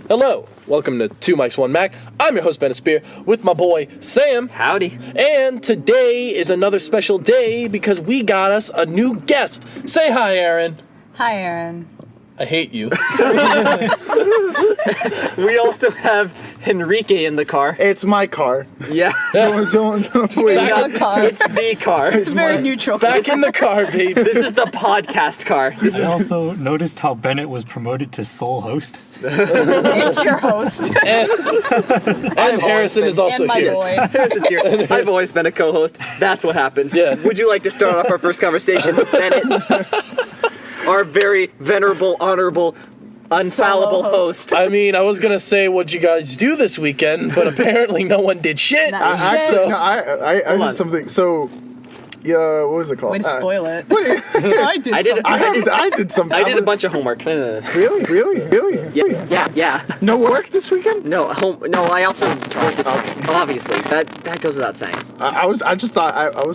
Hello, welcome to 2 Mics 1 Mac. I'm your host Ben Spear with my boy Sam. Howdy. And today is another special day because we got us a new guest. Say hi, Erin. Hi, Erin. I hate you. We also have Henrique in the car. It's my car. Yeah. Don't wait. It's the car. It's very neutral. Back in the car, baby. This is the podcast car. I also noticed how Bennett was promoted to sole host. It's your host. And Harrison is also and my here. boy. Harrison's here. I've always been a co-host. That's what happens. Yeah. Would you like to start off our first conversation with Bennett? Our very venerable, honorable, unfallible Solo host. I mean, I was gonna say what'd you guys do this weekend, but apparently no one did shit. Not I Hold on. did something. So, yeah, what was it called? Way to spoil it. I did something. I did a bunch of homework. Really? Yeah. No work this weekend? No, I also worked it out. Obviously, that goes without saying. I was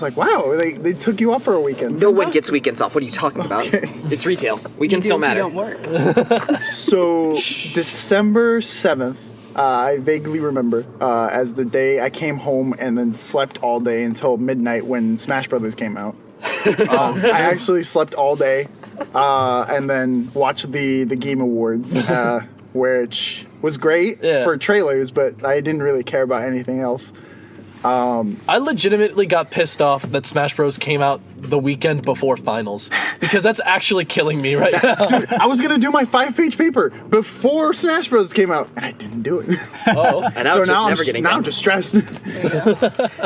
like, wow, they took you off for a weekend. No one gets weekends off. What are you talking about? It's retail. Weekends don't matter. You don't work. So, December 7th, I vaguely remember as the day I came home and then slept all day until midnight when Smash Brothers came out. I actually slept all day and then watched the Game Awards, which was great for trailers, but I didn't really care about anything else. I legitimately got pissed off that Smash Bros. Came out the weekend before finals because that's actually killing me right now. Dude, I was gonna do my 5-page paper before Smash Bros. Came out, and I didn't do it. Oh, And I was just never getting done. I'm just stressed.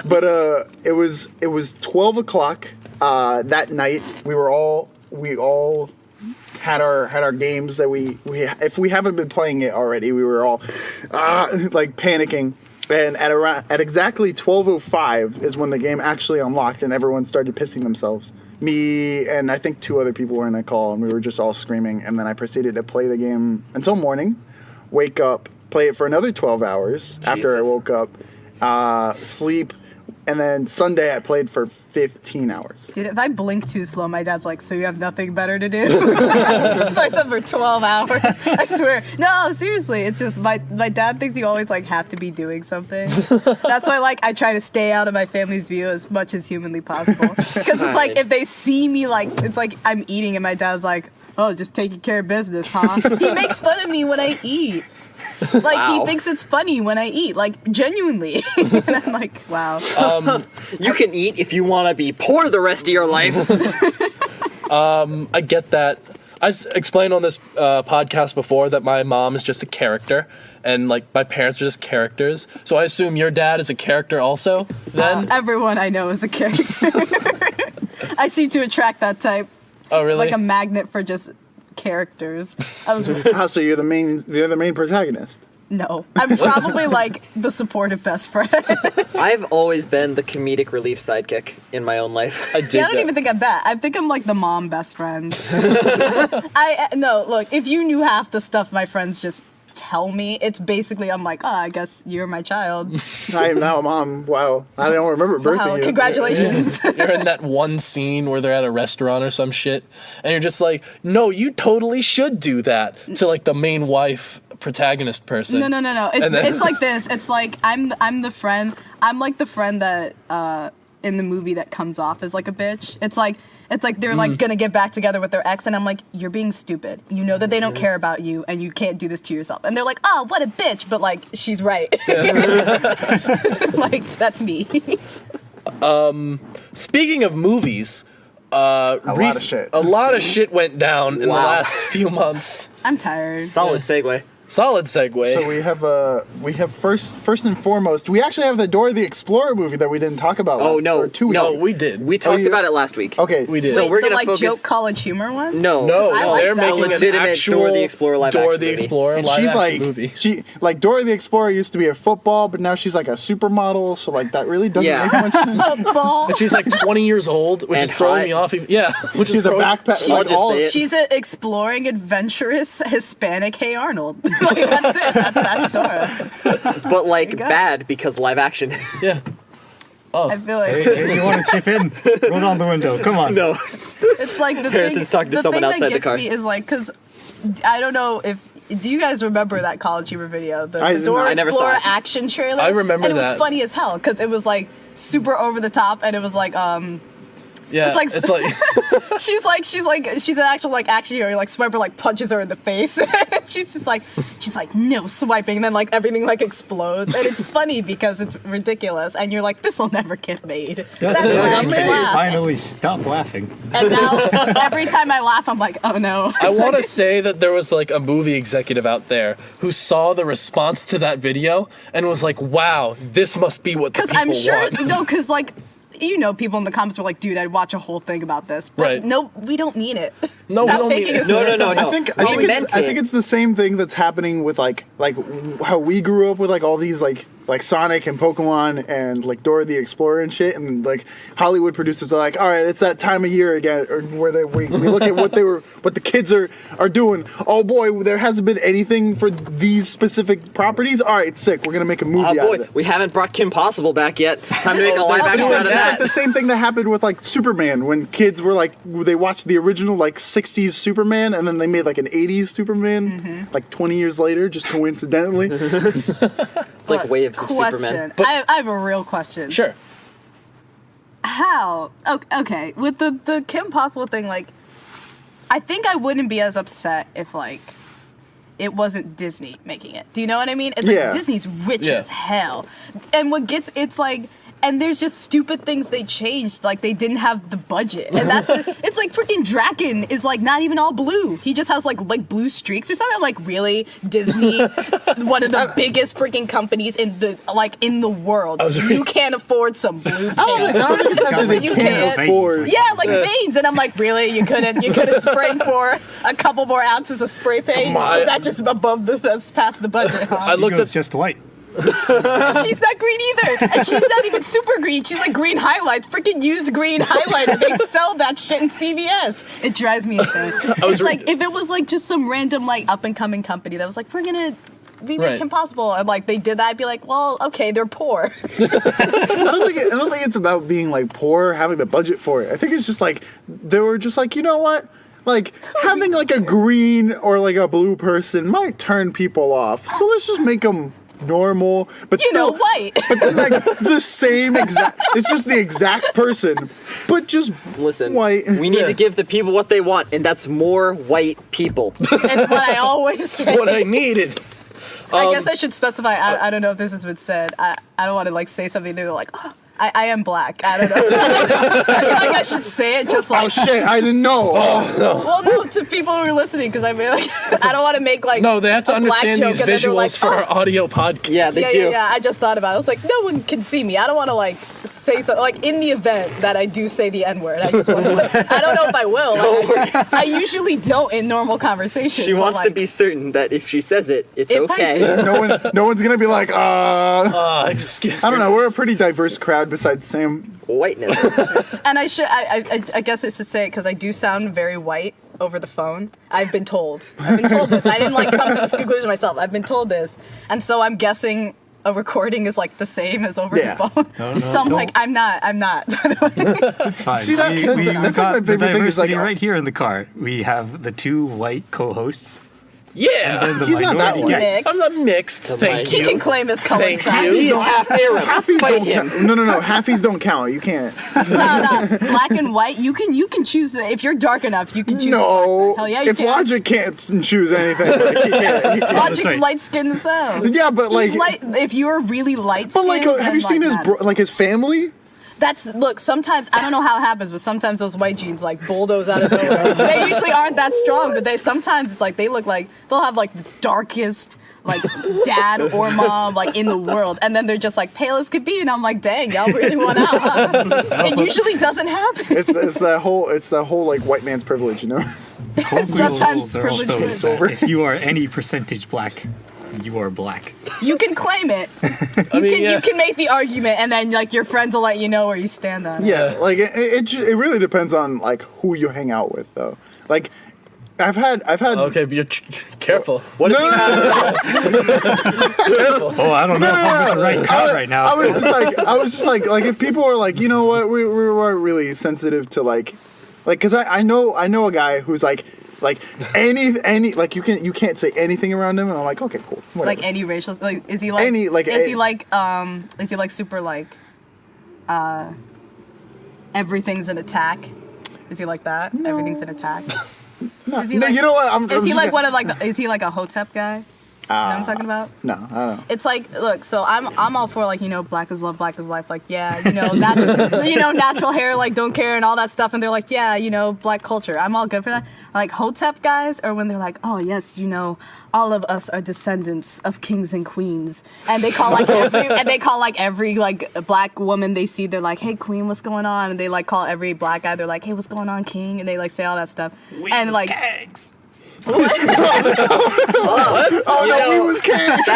But it was 12 o'clock that night. We all had our games that we if we haven't been playing it already, we were all like panicking. And at exactly 12:05 is when the game actually unlocked and everyone started pissing themselves. Me and I think 2 other people were in a call and we were just all screaming. And then I proceeded to play the game until morning, wake up, play it for another 12 hours after I woke up, sleep, and then Sunday I played for 15 hours. Dude, if I blink too slow, my dad's like, so you have nothing better to do? If I slept for 12 hours, I swear. No, seriously, it's just my dad thinks you always like have to be doing something. That's why I try to stay out of my family's view as much as humanly possible. Because it's like if they see me it's like I'm eating and my dad's like, oh, just taking care of business, huh? He makes fun of me when I eat. He thinks it's funny when I eat, genuinely. And I'm like, wow. You can eat if you want to be poor the rest of your life. I get that. I've explained on this podcast before that my mom is just a character, and my parents are just characters. So I assume your dad is a character also. Then everyone I know is a character. I seem to attract that type. Oh, really? Like a magnet for just characters. So you're the main protagonist. No, I'm probably the supportive best friend. I've always been the comedic relief sidekick in my own life. I don't even think I'm that. I think I'm the mom best friend. Look, if you knew half the stuff my friends just tell me, it's basically I'm like, oh, I guess you're my child. I am now a mom. Wow. I don't remember birthing you. Congratulations. You're in that one scene where they're at a restaurant or some shit, and you're just like, no, you totally should do that to the main wife protagonist person. No. It's like this. It's like I'm the friend. I'm the friend that in the movie that comes off as a bitch. It's like they're gonna get back together with their ex, and I'm like, you're being stupid. You know that they don't care about you, and you can't do this to yourself. And they're like, oh, what a bitch, but she's right. That's me. Speaking of movies, a lot of shit went down in the last few months. I'm tired. Solid segue. Solid segue. So we have first and foremost, we actually have the Dora the Explorer movie that we didn't talk about. No, 2 weeks ago. we did. We talked about it last week. Okay, we did. So we're gonna focus. Joke college humor one. No, they're making an legitimate actual Dora the Explorer live Dora action the movie. Explorer And live she's action movie. She Dora the Explorer used to be a football, but now she's a supermodel. So that really doesn't make much sense. Football. And she's 20 years old, which And is throwing hot. me off. Yeah, which She's is a throwing. backpack. I'll just say it. She's an exploring, adventurous Hispanic Hey Arnold. That's it. That's Dora. But bad because live action. Yeah. Oh. I feel like Hey, you want to chip in? Roll down the window. Come on. No. It's the Harrison's thing. talking to someone outside the car. The thing that gets me is because I don't know if do you guys remember that College Humor video? The I Dora never saw Explorer it. action trailer? I remember and it was that. funny as hell because it was like super over the top and it was like Yeah, it's like she's an actual like action hero. Like Swiper like punches her in the face. she's like no swiping, and then like everything like explodes, and it's funny because it's ridiculous, and you're like, this will never get made. That's why I'm laugh. Finally, stop laughing. And now every time I laugh, I'm like, oh no. I want to say that there was like a movie executive out there who saw the response to that video and was like, wow, this must be what the people I'm sure want. no, because like. People in the comments were like, dude, I'd watch a whole thing about this. But Right. no, we don't mean it. No, we Stop don't taking mean us it. No. I think it's the same thing that's happening with like how we grew up with like all these like Sonic and Pokemon and like Dora the Explorer and shit, and like Hollywood producers are like, all right, it's that time of year again, or where we look at what the kids are doing. Oh boy, there hasn't been anything for these specific properties. All right, sick. We're gonna make a movie Oh out boy, of it. we haven't brought Kim Possible back yet. Time to make a live action doing out of It's that. like the same thing that happened with like Superman when kids were like they watched the original like 60s Superman and then they made like an 80s Superman like 20 years later just coincidentally. Like waves of Question. Superman. But- I have a real question. Sure. How? Okay, with the Kim Possible thing, like, I think I wouldn't be as upset if, like, it wasn't Disney making it. Do you know what I mean? It's Yeah. like Disney's rich Yeah. as hell. And it's like, and there's just stupid things they changed. Like, they didn't have the budget. And that's what, it's like freaking Draken is like not even all blue. He just has like blue streaks or something. I'm like, really? Disney, one of the biggest freaking companies in the world. You can't afford some blue paint. I don't think it's that they You can't can't. afford. Yeah, like veins, and I'm like, really? You couldn't spray for a couple more ounces of spray paint? My- Is that just that's past the budget? Huh? I looked Goes at just white. She's not green either, and she's not even super green. She's like green highlights, freaking used green highlighter. They sell that shit in CVS. It drives me insane. It's like if it was like just some random like up and coming company that was like, we're gonna remake Right. Impossible, and like they did that, I'd be like, well, okay, they're poor. I don't think it's about being like poor, having the budget for it. I think it's just like they were just like, you know what? Like having like a green or like a blue person might turn people off. So let's just make them normal, but still, white. But then like the same exact. It's just the exact person, but just Listen, white. we need to give the people what they want, and that's more white people. It's what I always say. what I needed. I guess I should specify. I don't know if this has been said. I don't want to like say something. They're like, oh, I am black. I don't know. I feel like I should say it just like. Oh shit! I didn't know. Well, no, to people who are listening, because I mean, like, I don't want to make like. No, they have to a black understand joke these and then they're visuals like, for our audio podcast. Yeah, they do. Yeah. I just thought about it. I was like, no one can see me. I don't want to like say something like in the event that I do say the N word. I just want to. Like, I don't know if I will. Like, I usually don't in normal conversation. She but, wants to like, be certain that if she says it, it's It might okay. No one's gonna be like, Excuse I don't know. We're a pretty diverse crowd besides Sam. Whiteness. And I guess I should say it because I do sound very white over the phone. I've been told this. I didn't like come to this conclusion myself. I've been told this, and so I'm guessing a recording is like the same as over Yeah. the phone. No, So I'm like, I'm not. It's fine. See, that's we like my got the favorite thing is, like, diversity right here in the car. We have the two white co-hosts. Yeah. And the He's not that minority white. guest. Mixed. I'm not mixed. Thank He you. can claim his color Thank sign. you. He is half Arab. Halfies Fight don't him. count. No. Halfies don't count. You can't. No, black and white. You can choose if you're dark enough. You can choose. No. Hell yeah, you If can. Logic can't choose anything, like, he can't. Logic's right. light skinned as hell. Yeah, but like, If you're really light but skinned, like, have you seen his family? Look, sometimes I don't know how it happens, but sometimes those white jeans like bulldoze out of nowhere. They usually aren't that strong, but sometimes it's like they look like they'll have like the darkest like dad or mom like in the world, and then they're just like pale as could be, and I'm like, dang, y'all really went out, huh? It usually doesn't happen. It's that whole like white man's privilege, you know. Sometimes Colloquial rules are privilege also wins. that if you are any percentage black, you are black. You can claim it. You can make the argument, and then like your friends will let you know where you stand on it. Yeah, like it really depends on like who you hang out with, though. Like, I've had. Okay, but you're careful. What if you have Oh, I don't know if I'm with the right crowd right now. I was just like if people are like, you know what, we weren't really sensitive to like, cause I know a guy who's like Like any like you can't say anything around him, and I'm like, okay, cool. Whatever. Like any racial, like is he like Any, like, is he like super like everything's an attack? Is he like that? No. Everything's an attack. Is he No, like, you know what? is he like one of like is he like a Hotep guy? You know what I'm talking about? No, I don't know. It's like, look, so I'm all for like, black is love, black is life, like, yeah, natural hair, like, don't care and all that stuff, and they're like, yeah, black culture. I'm all good for that. Like Hotep guys, or when they're like, oh yes, all of us are descendants of kings and queens, and they call like every like black woman they see, they're like, hey queen, what's going on? And they like call every black guy, they're like, hey, what's going on, king? And they like say all that stuff. And like Kegs. Oh no, we was king. That's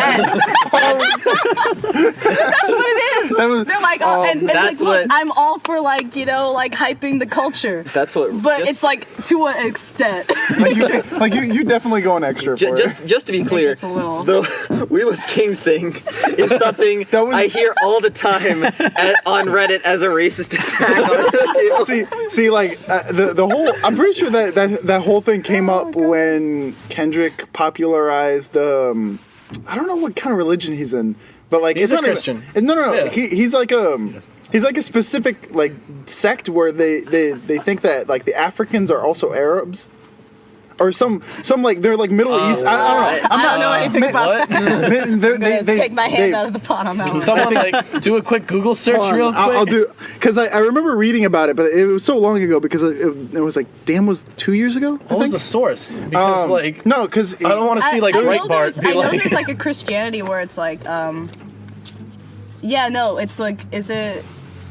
what it is. They're like, and that's like, look, what- I'm all for like, like hyping the culture. That's what. But it's like to an extent. You definitely going extra for it. Just to be clear, it's a little- the We Was Kings thing is something I hear all the time on Reddit as a racist attack on people. See, like the whole. I'm pretty sure that whole thing came up when Kendrick popularized. I don't know what kind of religion he's in, but like He's it's a not Christian. No. Yeah. He's like a specific like sect where they think that like the Africans are also Arabs. Or some like they're like Middle East. I don't know. I don't know anything about that. They Take my hand out of the pot on that Can one. someone like do a quick Google search real quick? I'll do because I remember reading about it, but it was so long ago because it was like was 2 years ago. What was the source? Because like no, because I don't want to see like I know Breitbart be I know like. there's like a Christianity where it's like, yeah, no, it's like, is it,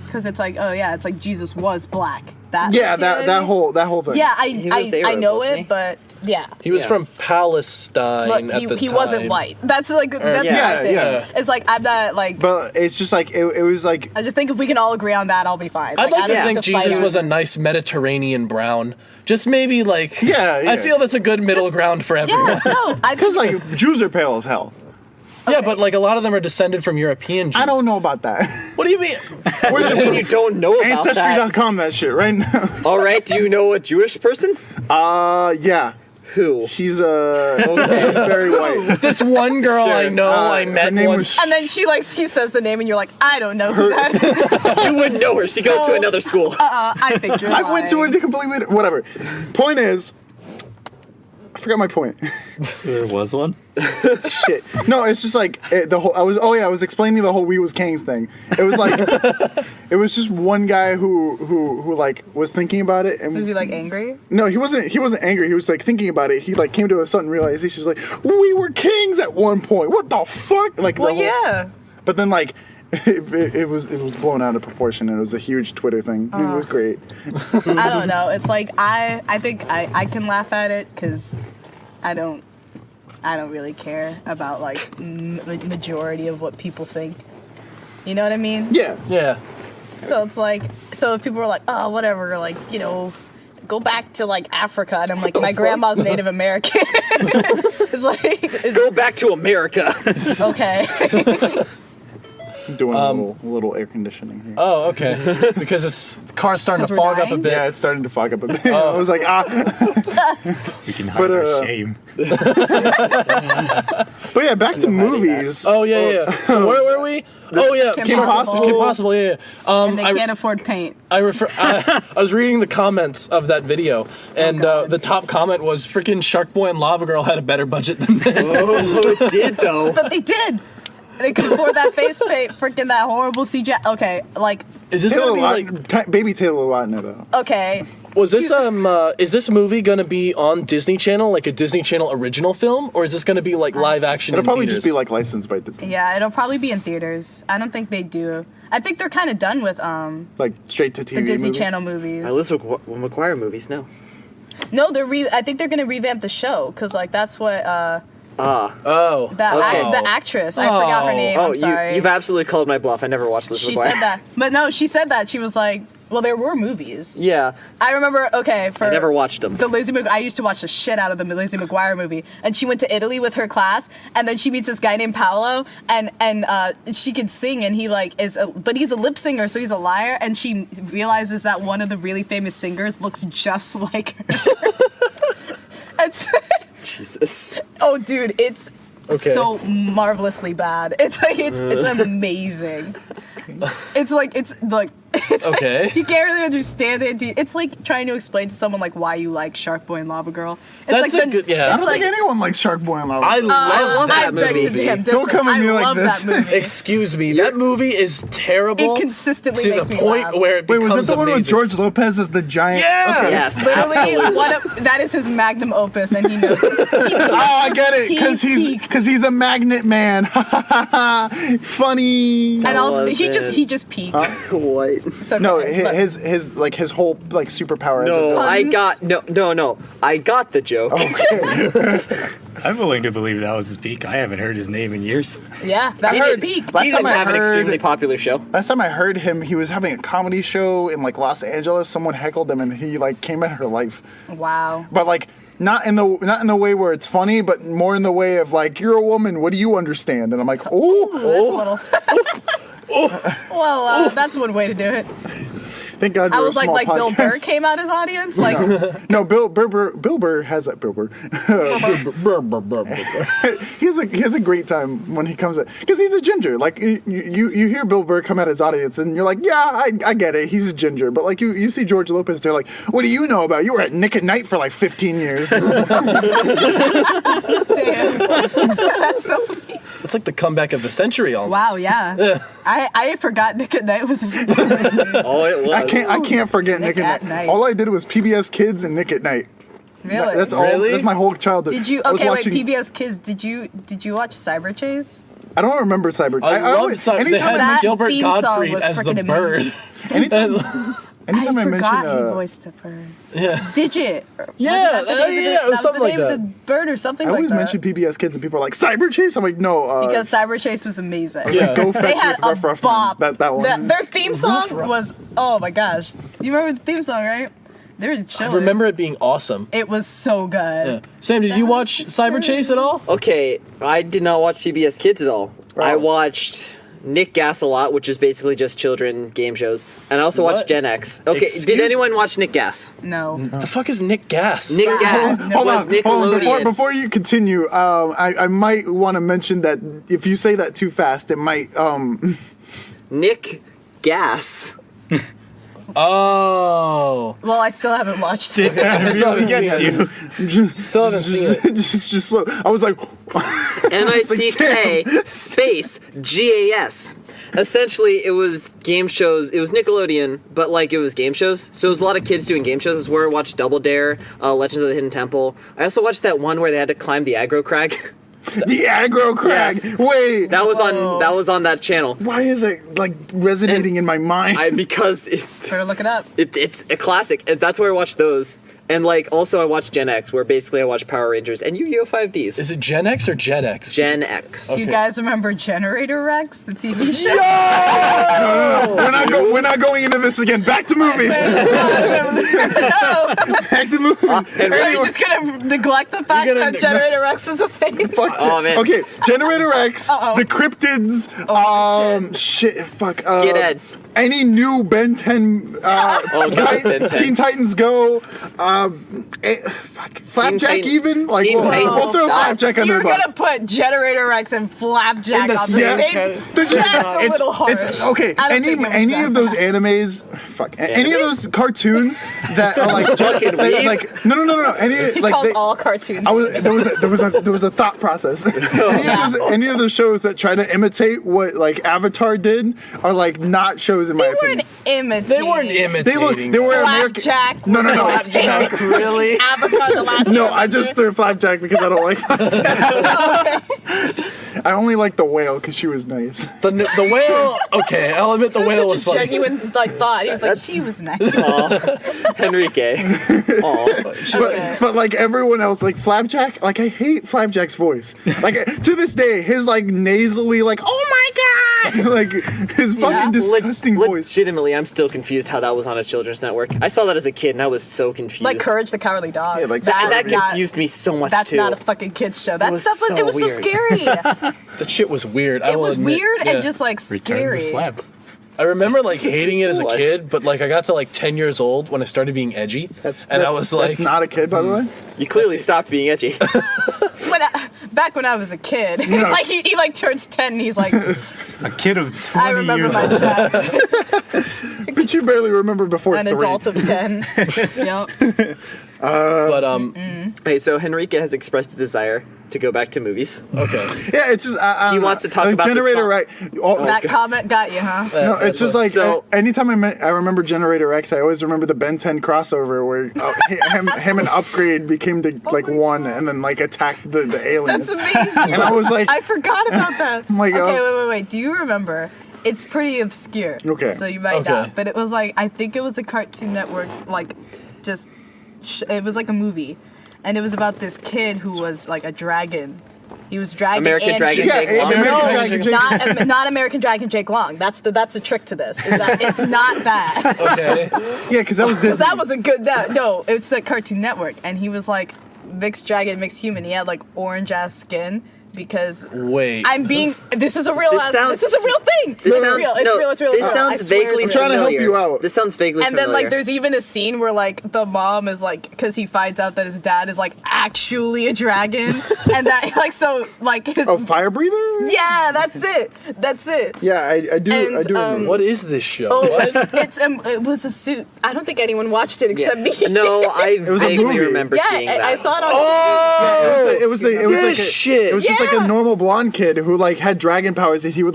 because it's like, oh yeah, it's like Jesus was black. That that whole thing. Yeah, He was I Arab, know wasn't it, he? but yeah. He was Yeah. from Palestine Look, at the he time. wasn't white. That's like that's yeah, my thing. yeah. It's like I'm not like. But it's just like it was like I just think if we can all agree on that, I'll be fine. I'd like I to don't think have to fight Jesus over- was a nice Mediterranean brown. Just maybe like Yeah. I feel that's a good middle ground for everyone. Yeah, no, I because like Jews are pale as hell. Yeah, but like a lot of them are descended from European Jews. I don't know about that. What do you mean? Where's You don't know about that. Ancestry.com that shit right now. All right, do you know a Jewish person? Yeah. Who? She's she's very white. This one girl I Sure. know I Her met name once. was And then he says the name, and you're like, I don't know who that is. You wouldn't know her. She goes to So- another school. I think you're I went to lying. a completely whatever. Point is, I forgot my point. There was one. Shit. No, it's just like the whole. I was explaining the whole "We Was Kings" thing. It was like it was just one guy who like was thinking about it and Was he like angry? no, he wasn't angry. He was like thinking about it. He like came to a sudden realization. He was like, we were kings at one point. What the fuck? Like, Well, the whole, yeah. But then like. It was blown out of proportion and it was a huge Twitter thing. It was great. I don't know. It's like I think I can laugh at it because I don't really care about like the majority of what people think. You know what I mean? Yeah. Yeah. So it's like, so if people were like, oh, whatever, like, go back to like Africa, and I'm like, my grandma's Native American. It's like, Go back to America. okay. I'm doing a little air conditioning here. Oh, okay. Because the car's starting to 'Cause we're fog up a dying? bit. Yeah, it's starting to fog up a bit. I was like, We can hide our shame. But yeah, back to movies. Oh yeah. So where were we? Oh yeah, Kim Possible. Kim Possible. Yeah. And they can't afford paint. I was reading the comments of that video, and God. the top comment was freaking Shark Boy and Lava Girl had a better budget than this. Oh, it did though. But they did. They could afford that face paint, freaking that horrible CGI. Okay, like, Is this Taylor gonna be like? Baby Taylor Lautner though. okay. Was this is this movie gonna be on Disney Channel, like a Disney Channel original film, or is this gonna be like live action? It'll in probably theaters? just be like licensed by Disney. Yeah, it'll probably be in theaters. I don't think they do. I think they're kind of done with Like straight to TV the Disney movies. Channel movies. Elizabeth McGuire movies, no. No, I think they're gonna revamp the show because like that's what Oh. the actress. I forgot her name. Oh, I'm sorry. you've absolutely called my bluff. I never watched Elizabeth She McGuire. said that, but no, she said that she was like, well, there were movies. Yeah, I remember. Okay, for I never watched them. I used to watch the shit out of the Lizzie McGuire movie, and she went to Italy with her class, and then she meets this guy named Paolo, and she could sing, and he like but he's a lip singer, so he's a liar, and she realizes that one of the really famous singers looks just like her. It's Jesus. oh, dude, it's Okay. so marvelously bad. It's like it's amazing. It's like Okay. you can't really understand it. It's like trying to explain to someone like why you like Shark Boy and Lava Girl. It's That's like a good- yeah. I It's don't like, think anyone likes Shark Boy and Lava. I I love love that that beg to movie. damn Don't come at I me like love this. that movie. Excuse me, that movie is terrible. It consistently to makes the me point laugh. where it Wait, becomes was that the one with amazing. George Lopez as the giant? Yeah. Okay. Yes, Literally, absolutely. that is his magnum opus, and he knows it. Oh, I get it. He peaked. He's a magnet man. Funny. And also, was he just peaked. What? It's okay, No, but- his whole like superpower. No, as a I got no. I got the joke. I'm willing to believe that was his peak. I haven't heard his name in years. yeah, that He was did- peak. Last He time didn't I have an heard- extremely popular show. Last time I heard him, he was having a comedy show in like Los Angeles. Someone heckled him, and he like came at her life. Wow. But like not in the way where it's funny, but more in the way of like, you're a woman. What do you understand? And I'm like, That's a oh. little. Well, that's one way to do it. Thank God. I we're a was like small Bill Burr podcast. came out as audience. Like, No, Bill Burr has that. Bill Burr. he has a great time when he comes at, because he's a ginger. Like you hear Bill Burr come at his audience, and you're like, yeah, I get it. He's a ginger. But like you see George Lopez, they're like, what do you know about? You were at Nick at Night for like 15 years. damn. That's so. It's like the comeback of the century almost. Wow. Yeah. I forgot Nick at Night was. Oh, it was. I can't forget Nick at Night. All I did was PBS Kids and Nick at Night. Really? That's all. Really? That's my whole childhood. Did you? I was Okay, watching, wait. PBS Kids. Did you watch Cyber Chase? I don't remember Cyber. I love always, they anytime had That Gilbert theme song Gottfried was as the freaking bird. anytime I I mention forgot he voiced the bird. Yeah. Digit. Yeah, it was something like the name that. of the bird or something I like always that. mention PBS Kids and people are like, Cyber Chase? I'm like, no. Because Cyber Chase was amazing. Yeah. Go Fetch They had with Rough a Rough bop. Man. That one. Their theme song was, oh my gosh. You remember the theme song, right? They were I chilling. remember it being awesome. It was so good. Yeah. Sam, did you watch Cyber Chase at all? Okay, I did not watch PBS Kids at all. I watched Nick Gas a lot, which is basically just children game shows, and I also What? watched Gen X. Okay, Excuse- did anyone watch Nick Gas? No. The fuck is Nick Gas? Nick Gas Hold was Hold on. Nickelodeon. Before you continue, I might want to mention that if you say that too fast, it might. Nick Gas. Oh. Well, I still haven't watched it. I still haven't seen Gets it. you. Still haven't seen it. just slow. I was like, Nick space GAS. Essentially, it was game shows. It was Nickelodeon, but like it was game shows. So it was a lot of kids doing game shows. This is where I watched Double Dare, Legends of the Hidden Temple. I also watched that one where they had to climb the aggro crag. the aggro crag. Yes. Wait, That was on that channel. why is it like resonating in my mind? Because Better look it up. it's a classic. And that's where I watched those. And like also I watched Gen X, where basically I watched Power Rangers and Yu-Gi-Oh! 5Ds. Is it Gen X or Gen X? Gen X. Do you Okay. guys remember Generator Rex, the TV show? We're not going into this again. Back to movies. No. Back to movies. So you're just gonna neglect the fact gonna that Generator Rex is a thing? Fuck. Oh, man. Okay, Generator X, Uh-oh. the Cryptids, fuck. Get Ed. Any new Ben 10, God, Ben 10. Teen Titans Go, Flapjack Titan- even? Like, Teen we'll Titans, throw stop. Flapjack under You're the bus. gonna put Generator Rex and Flapjack In the on the same same. category. They're just- That's a little harsh. It's okay. I don't Any think it was any that of those bad. animes, any of those cartoons that are like, Fucking weeb. like no. Any He like calls they, all cartoons. there was a thought process. any of those shows that try to imitate what like Avatar did are like not shows in my They opinion. weren't imitating. They weren't imitating. They were American. Flapjack. No. Flapjack. Really? Avatar: The Last No, I Airbender. just threw Flapjack because I don't like Flapjack. I only like the whale because she was nice. The whale. Okay, I'll admit the This whale is was such a funny. genuine like thought. He was like, she was nice. Henrique. Aw. But like everyone else, like Flapjack, like I hate Flapjack's voice. Like to this day, his like nasally, like oh my god, like his fucking disgusting voice. Legitimately, I'm still confused how that was on a children's network. I saw that as a kid and I was so confused. Like Courage the Cowardly Dog. Yeah, like That That's not- confused me so much That's too. not a fucking kids show. That was stuff was. so It was weird. so scary. That shit was weird. I It will was admit. weird Yeah. and just like Return scary. to slab. I remember like hating it as a What? kid, but like I got to like 10 years old when I started being edgy, and I was like, that's not a kid, by the way. You clearly stopped being edgy. Back when I was a kid, it's like he like turns 10 and he's like, A kid of 20 I remember years my old. childhood. But you barely remember before An 3. adult of 10. Yep. but Hey, so Henrique has expressed a desire to go back to movies. okay. Yeah, it's just I He don't wants know. to talk Like, about the Generator song. Right. All, That comment got you, huh? no, it's just like So- anytime I remember Generator X, I always remember the Ben 10 crossover where him and Upgrade became like one and then like attacked the aliens. That's amazing. And I was like, I forgot about that. I'm like, okay, wait. Do you remember? It's pretty obscure. Okay. So you might Okay. not. But it was like, I think it was a Cartoon Network, like, just, it was like a movie. And it was about this kid who was like a dragon. He was dragon American and Dragon Jake- Jake Long? American No, Dragon Jake- not American Dragon Jake Long. That's the trick to this. Is that it's not that. Okay. yeah, because that was Disney. That was a good. No, it's the Cartoon Network, and he was like mixed dragon, mixed human. He had like orange ass skin because Wait. I'm being. This is a real. This sounds- This is a real thing. This It's sounds real. It's no, real. It's real. This It's real. I sounds swear vaguely it's trying to real. help familiar. you out. This sounds vaguely And familiar. then like there's even a scene where like the mom is like, because he finds out that his dad is like actually a dragon, and that like so like his. Oh, Fire Breather? Yeah, that's it. That's it. Yeah, I do. And, I do remember. What is this show? Oh, What? it was a suit. I don't think anyone watched it except me. No, I was a vaguely movie. remember Yeah, seeing that. I saw it on. Oh, It was like this a, shit. It was just like Yeah. a normal blonde kid who like had dragon powers, and he would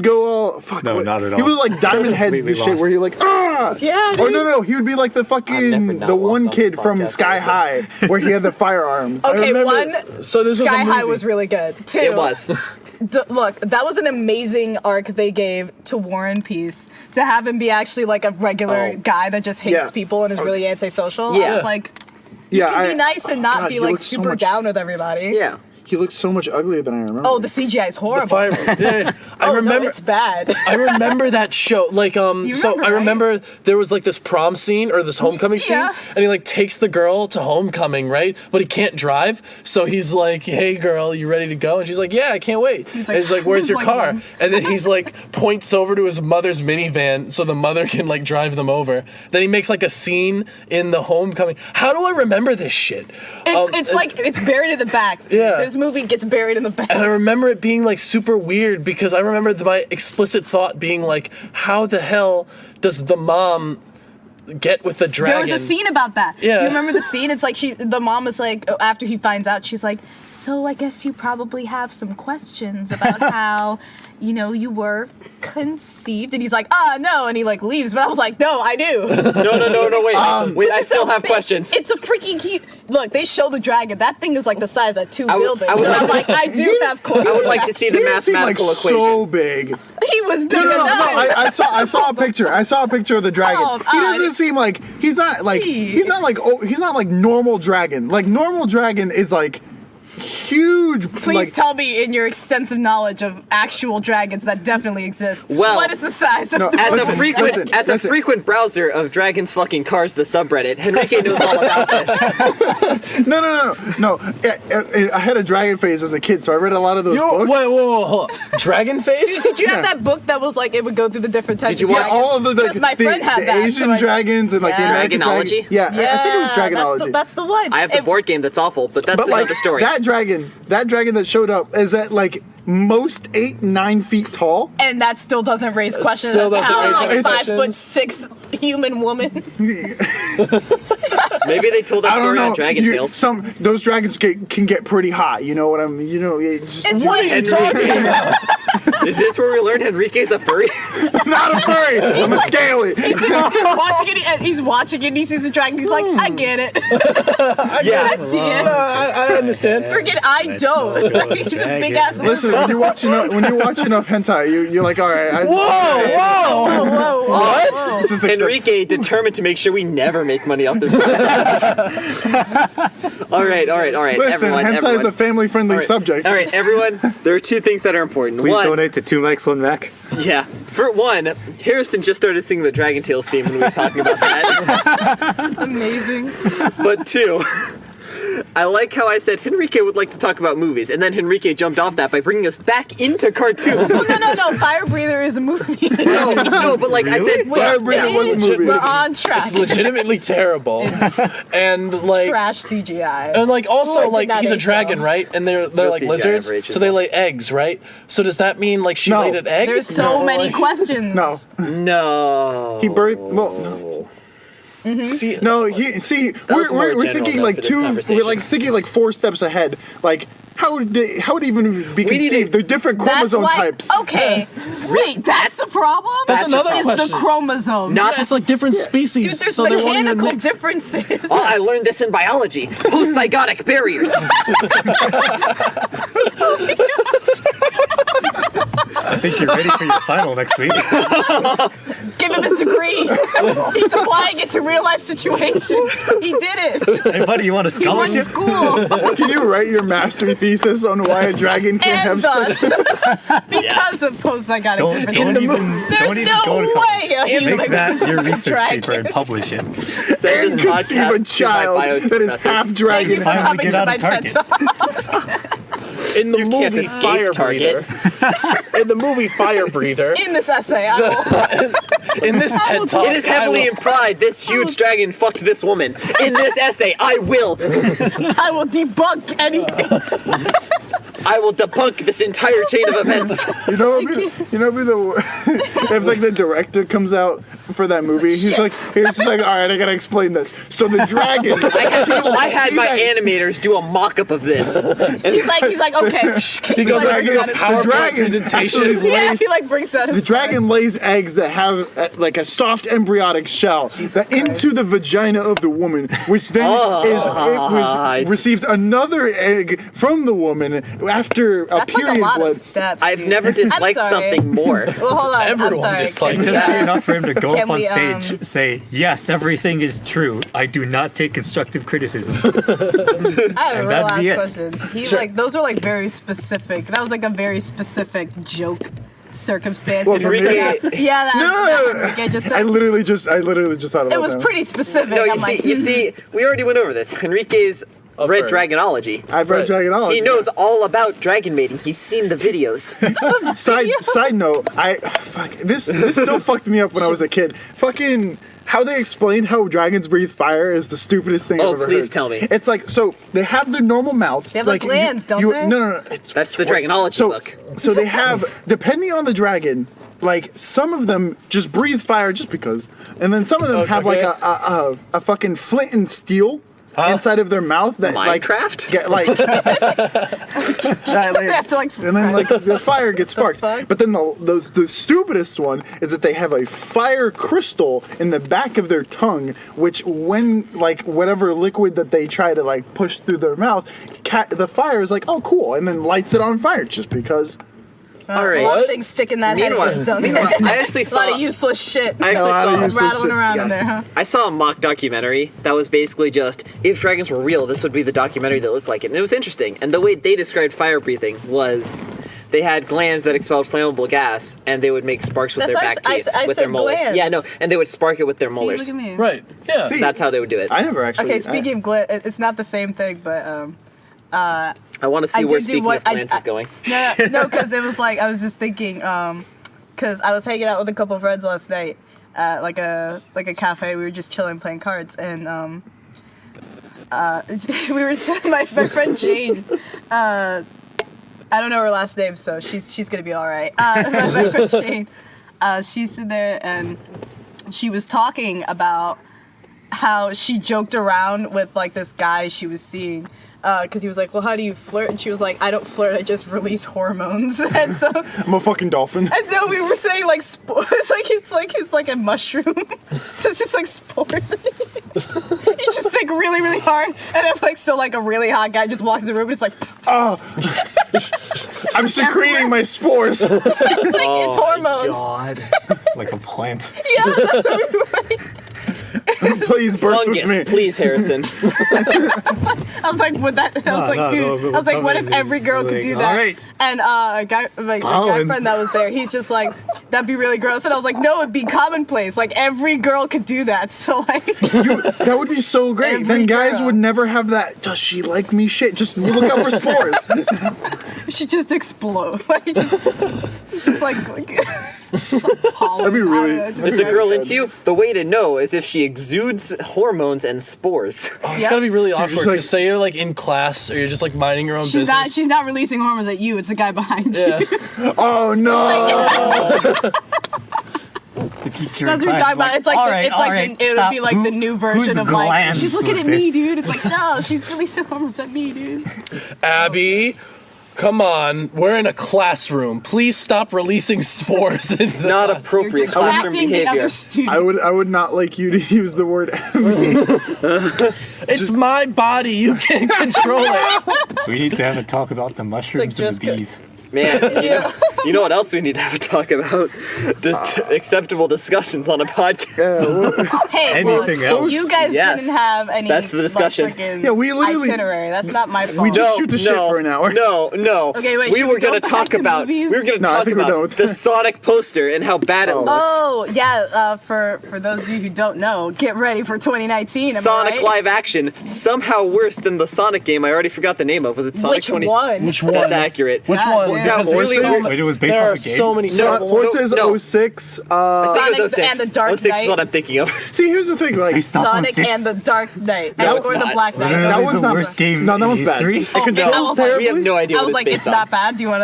go all fuck. No, not at He all. would like diamond head Completely the shit lost. where he like ah. Yeah, Or dude. no, he would be like the I've never fucking not the lost one on this kid from podcast, Sky honestly. High where he had the firearms. I Okay, remember- one. So this was a Sky High movie. was really good. Two. It was. Look, that was an amazing arc they gave to War and Peace to have him be actually like a regular Oh. guy that just hates Yeah. people and is really antisocial. Yeah. I was like, Yeah, can be nice and not God, be he like looks so super much- down with everybody. Yeah. He looks so much uglier than I remember. Oh, the CGI is horrible. Fire. Yeah. I Oh, remember. no, it's bad. I remember that show. Like, so remember, I right? remember there was like this prom scene or this homecoming scene, Yeah. and he like takes the girl to homecoming, right? But he can't drive, so he's like, "Hey, girl, you ready to go?" And she's like, "Yeah, I can't wait." He's And he's like, "Where's your like car?" this. And then he's like points over to his mother's minivan so the mother can like drive them over. Then he makes like a scene in the homecoming. How do I remember this shit? It's like it's buried in the back. Dude. Yeah. This movie gets buried in the back. And I remember it being like super weird because I remember my explicit thought being like, how the hell does the mom get with the dragon? There was a scene about that. Yeah. Do you remember the scene? It's like the mom is like, after he finds out, she's like, so I guess you probably have some questions about how, you were conceived. And he's like, no. And he like leaves. But I was like, no, I do. No, wait. I This is still so have big. questions. It's a freaking heat. Look, they show the dragon. That thing is like the size of two I would- buildings. I would and I'm like like, I do have questions. I would like to see he the didn't seem like mathematical equation. so big. He was big No, enough. I saw a picture. I saw a picture of the dragon. Oh, He doesn't seem like he's not like normal dragon. Like normal dragon is like huge. Please like, tell me in your extensive knowledge of actual dragons that definitely exist. Well, what is the size of no, the As Listen, a frequent listen. frequent browser of Dragons Fucking Cars, the subreddit, Henrique knows all about this. No. I had a dragon face as a kid, so I read a lot of those Wait, books. whoa, hold on. Dragon face? Did you have that book that was like it would go through the different types Did you of watch- Yeah, dragons? all of the Because my friend had that. Asian so I- dragons and like the Yeah. American Dragonology? dragon. Yeah, I think it was Dragonology. That's the one. I have the board game that's awful, but that's But like another story. that dragon that showed up is at like most 8-9 feet tall. And that still doesn't raise questions. Still as to doesn't how raise a any 5'6" human woman. Maybe they told that I don't story know. on Dragon Tales. Those dragons can get pretty hot. You know what I mean? It's What are you talking about? Is this where we learned Henrique's a furry? not a furry. I'm a scaly. He's watching it and he sees the dragon. He's like, I get it. Yeah. I see it. I understand. Freaking, I don't. He's a big ass. Listen, when you watch enough hentai, you're like, all right. Whoa! Whoa. What? This is Henrique determined to make sure we never make money off this podcast. all right. Listen, everyone, hentai everyone. is a family-friendly subject. All right, everyone. There are two things that are important. Please One, donate to 2 Mics, 1 Mac. yeah. For one, Harrison just started singing the Dragon Tales theme when we were talking about that. Amazing. But two, I like how I said Henrique would like to talk about movies, and then Henrique jumped off that by bringing us back into cartoons. No. Fire Breather is a movie. no, but like I said, Fire Breather was a movie. We're on track. It's legitimately terrible, and like Trash CGI. and like also Ooh, I like did not he's a age dragon, well. right? And they're like CGI lizards, average so as they well. lay eggs, right? So does that mean like she No. laid an egg? There's so many Like- questions. No. no. He birthed. Well, no. See, No, we're was more we're general thinking note like for this two. We're conversation. like thinking like 4 steps ahead. Like how would it even be We need conceived? to- They're different That's chromosome why. types. Okay. Wait, that's the problem? That's another Is question. the chromosome. Not- yeah, it's like different species, Dude, there's so they won't even mechanical mix. differences. Oh, I learned this in biology. Post-zygotic barriers. I think you're ready for your final next week. Give him his degree. He's applying it to real life situations. He did it. Hey, buddy, you want a He won scholarship? school. Can you write your master thesis on why a dragon can't And have sex? thus, because of post-zygotic Don't differences. even There's go to no college. way a human Make that your could research drag paper and it. publish it. Send And this conceive podcast a to my child bio that is professor. half Thank dragon. you for Finally coming get to out my of TED Target. Talk. In the You movie can't escape Fire Target. Breather, in the movie Fire Breather, In this essay, I will. in this TED talk, It is heavily implied this huge dragon fucked this woman. In this essay, I will Debunk anything. I will debunk this entire chain of events. You know, if like the director comes out for that movie, he's just like, all right, I gotta explain this. So the dragon. I had my animators do a mock-up of this. He's like, okay. He goes like, like brings out a his- PowerPoint dragon presentation. actually Yeah, lays- he like brings out his The dragon lays eggs that have like a soft embryonic shell that into the vagina of the woman, which then receives another egg from the woman after a That's like a period lot blood. of steps. I've dude. never disliked I'm sorry. something more. Well, hold on. Everyone I'm sorry. disliked Just Yeah. enough for him to go Can up on we, stage, say, yes, everything is true. I do not take constructive criticism. I have a And real that'd be last it. question. Like those were like very specific. That was like a very specific joke circumstance. Well, It for just me- got- yeah, that Henrique just said. I literally just thought about that. It was pretty specific. No, I'm like, you see, we already went over this. Henrique's read furry. Dragonology. I've read Right. Dragonology. He knows all about dragon mating. He's seen the videos. Side note, this still fucked me up when I was a kid. Fucking how they explained how dragons breathe fire is the stupidest thing I've ever heard. Please tell me. It's like, so they have their normal mouths. They have, like, glands, don't they? No. That's the it's worse. Dragonology book. So they have, depending on the dragon, like some of them just breathe fire just because, and then some of them have like Okay. a fucking flint and steel. Inside of their mouth that Minecraft? get like, They have to, like, and then like the fire gets sparked. fuck? But then the stupidest one is that they have a fire crystal in the back of their tongue, which when like whatever liquid that they try to like push through their mouth, the fire is like, oh cool, and then lights it on fire just because. All a right. lot of things stick in that head. Meanwhile- Don't they? I actually A lot saw. of useless shit. I actually A lot of saw. useless rattling shit. around Yeah. in there, huh? I saw a mock documentary that was basically just if dragons were real, this would be the documentary that looked like it, and it was interesting. And the way they described fire breathing was. They had glands that expelled flammable gas, and they would make sparks with That's their why back I teeth, I with said their molars. glands. Yeah, no, and they would spark it with their See, molars. look at me. Right. Yeah. See, That's how they would do it. I never actually. Okay, speaking of gland, it's not the same thing, but I want to see I where did do speaking what of glands is going. no, because it was like I was just thinking, because I was hanging out with a couple of friends last night, at like a cafe. We were just chilling, playing cards, and we were my friend Jane. I don't know her last name, so she's gonna be all right. My friend Jane, she's sitting there and she was talking about how she joked around with like this guy she was seeing. Because he was like, well, how do you flirt? And she was like, I don't flirt, I just release hormones. And so, I'm a fucking dolphin. and so we were saying like spores, it's like a mushroom. So it's just like spores. You just think really, really hard, and then like so like a really hot guy just walks in the room and it's like, I'm secreting my spores. it's like it's hormones. God. Like a plant. Yeah, that's what we were like. Please birth with me. Fungus, please, Harrison. I was like, would that? I was like, dude. I was like, what if every girl could do that? All right. And a guy friend that was there, he's just like, that'd be really gross. And I was like, no, it'd be commonplace. Like every girl could do that. So like, That would be so great. Every Then guys girl. would never have that. Does she like me? Shit. Just look out for spores. she just explode. Like just like That'd be really. Is a girl into you? The way to know is if she exudes hormones and spores. Oh, it's Yep. gotta be really awkward. like- Because say you're like in class or you're just like minding your own She's business. not releasing hormones at you. It's the guy behind Yeah. you. Oh no. The teacher That's in what we're class talking is about. It's like all the, right, it's like all right, the, it would stop. be like the new version whose of like glands she's looking was at me, this? dude. It's like no, she's releasing hormones at me, dude. Abby, come on. We're in a classroom. Please stop releasing spores into the Not class. You're appropriate classroom distracting the behavior. other student. I would not like you to use the word. It's my body. You can't control it. We need to have a talk about the mushrooms and just the bees. Man, you know what else we need to have a talk about? Just acceptable discussions on a podcast. Hey, Anything well, else? you guys Yes. didn't have any. That's the discussion. Like, frickin' Yeah, we literally- itinerary. That's not my fault. We just shoot the shit for an hour. No. Okay, wait, We should were we go gonna back talk to about. movies? We were gonna No, I talk think we're done about with the that. Sonic poster and how bad it looks. Oh yeah, for those of you who don't know, get ready for 2019. Am I Sonic right? live action, somehow worse than the Sonic game. I already forgot the name of. Was it Sonic Which 20? one? Which one? That's accurate. Which God one? damn. Because That there's really so is- ma- Wait, it was based there off are a game? so many terrible Forza ones. is no. 06. I think it was Sonic 06. and the Dark 06 is Knight. what I'm thinking of. See, here's the thing. Like, Based off Sonic 06? and the Dark Knight, No, or it's the not. Black Knight. Literally That one's the not- worst game no, that in one's bad. history. It controls I was like- terribly. We have no idea I what was it's like, based it's on. not bad. Do you No,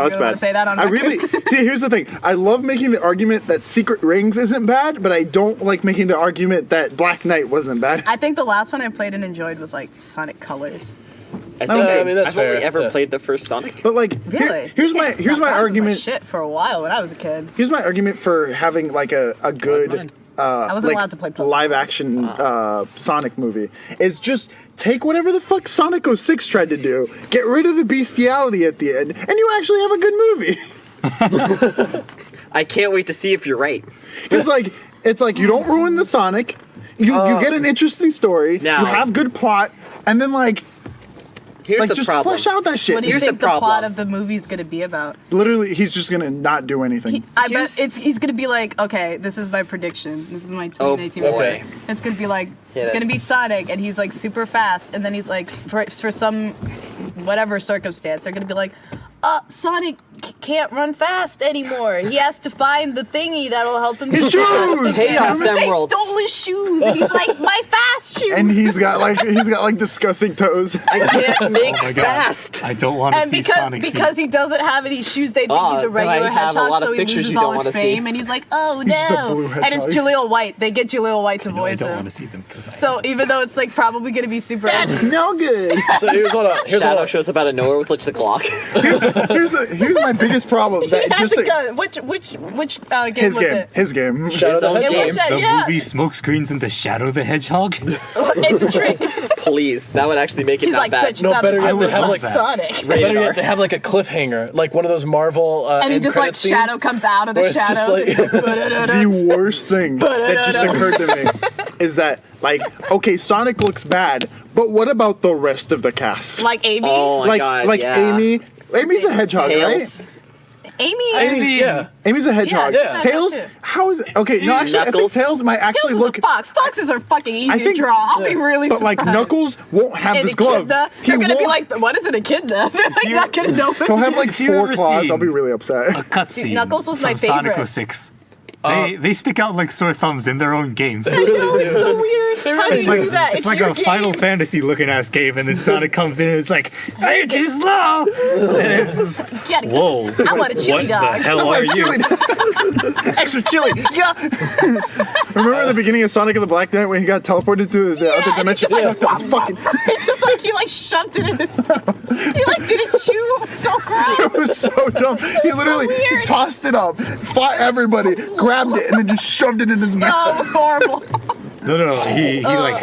it's want bad. to say that on I record? really see. Here's the thing. I love making the argument that Secret Rings isn't bad, but I don't like making the argument that Black Knight wasn't bad. I think the last one I played and enjoyed was like Sonic Colors. I think Okay. I mean, that's I've only fair, ever yeah. played the first Sonic. But like, Really? here's my That here's my Sonic was argument. shit for a while when I was a kid. Here's my argument for having like a good I wasn't like allowed to play Pokemon. live action Sonic movie is just take whatever the fuck Sonic 06 tried to do, get rid of the bestiality at the end, and you actually have a good movie. I can't wait to see if you're right. It's like you don't ruin the Sonic, you get an interesting story, Now- you have good plot, and then Here's the just problem. flesh out that shit. What do you Here's the think the plot problem. of the movie's gonna be about? Literally, he's just gonna not do anything. I Here's- bet he's gonna be like, okay, this is my prediction. This is my Oh, 2019 boy. prediction. It's gonna be like, Yeah, it's that- gonna be Sonic, and he's like super fast, and then he's like, for some whatever circumstance, they're gonna be like, Sonic can't run fast anymore. He has to find the thingy that'll help him. His get fast shoes! again." Chaos They Emeralds. stole his shoes, and he's like, my fast shoes. And he's got like disgusting toes. I can't make Oh my God. fast. I don't want to And see Sonic because he doesn't have any shoes, they think he's a then I regular have a hedgehog, lot of so he pictures loses you don't all his wanna see. fame, and he's like, oh just a no. blue And it's hedgehog. Jaleel White. They get Jaleel White to I voice don't him. want to see them because So even though it's like probably gonna be super edgy, No good. So here's what Shadow shows up out of nowhere with just a clock. Here's my biggest problem. That he had just the the- gun. Which game his was game. it? His game. Shadow the own Hedgehog. It was game. the yeah. movie Smokescreens into Shadow the Hedgehog. It's a trick. Please, that would actually make it He's not like, bad. bitch, No, that better was yet, they have, like, Sonic. Better Radar. yet, they have like a cliffhanger, like one of those Marvel And he end just like credit scenes. shadow comes out of where the it's just shadows. like- and he's like, "Ba-da-da-da." The worst thing that just occurred to me is that like okay, Sonic looks bad, but what about the rest of the cast? Like Amy. Oh my like god, like yeah. Amy's a hedgehog, Tails. right? Amy. Yeah. Amy's a hedgehog. Yeah. Tails, how is okay? No, actually, I think Knuckles. Tails might actually Tails look. is a fox. Foxes are fucking easy I think- to draw. I'll be really But surprised. like Knuckles won't have And his gloves. They're gonna be like, what is an echidna? They're like not gonna know. He'll have like If you 4 ever claws. seen- I'll be really upset. A cutscene. Knuckles was my from Sonic favorite. 06. They stick out like sore thumbs in their own games. I know, it's so weird. How do you do that? It's like a Final Fantasy looking ass game, and then Sonic comes in and it's like, "Hey, too slow!" And it's just, whoa! I want a chili what dog. the hell are you? Extra chili, yeah. Remember the beginning of Sonic and the Black Knight when he got teleported to the other and it's dimension? just like, Chucked his fucking. It's just like he like shoved it in his mouth. He like didn't chew. It's so gross. It was so dumb. He literally weird. tossed it up, fought everybody, grabbed it, and then just shoved it in his mouth. Oh, it was horrible. No, he like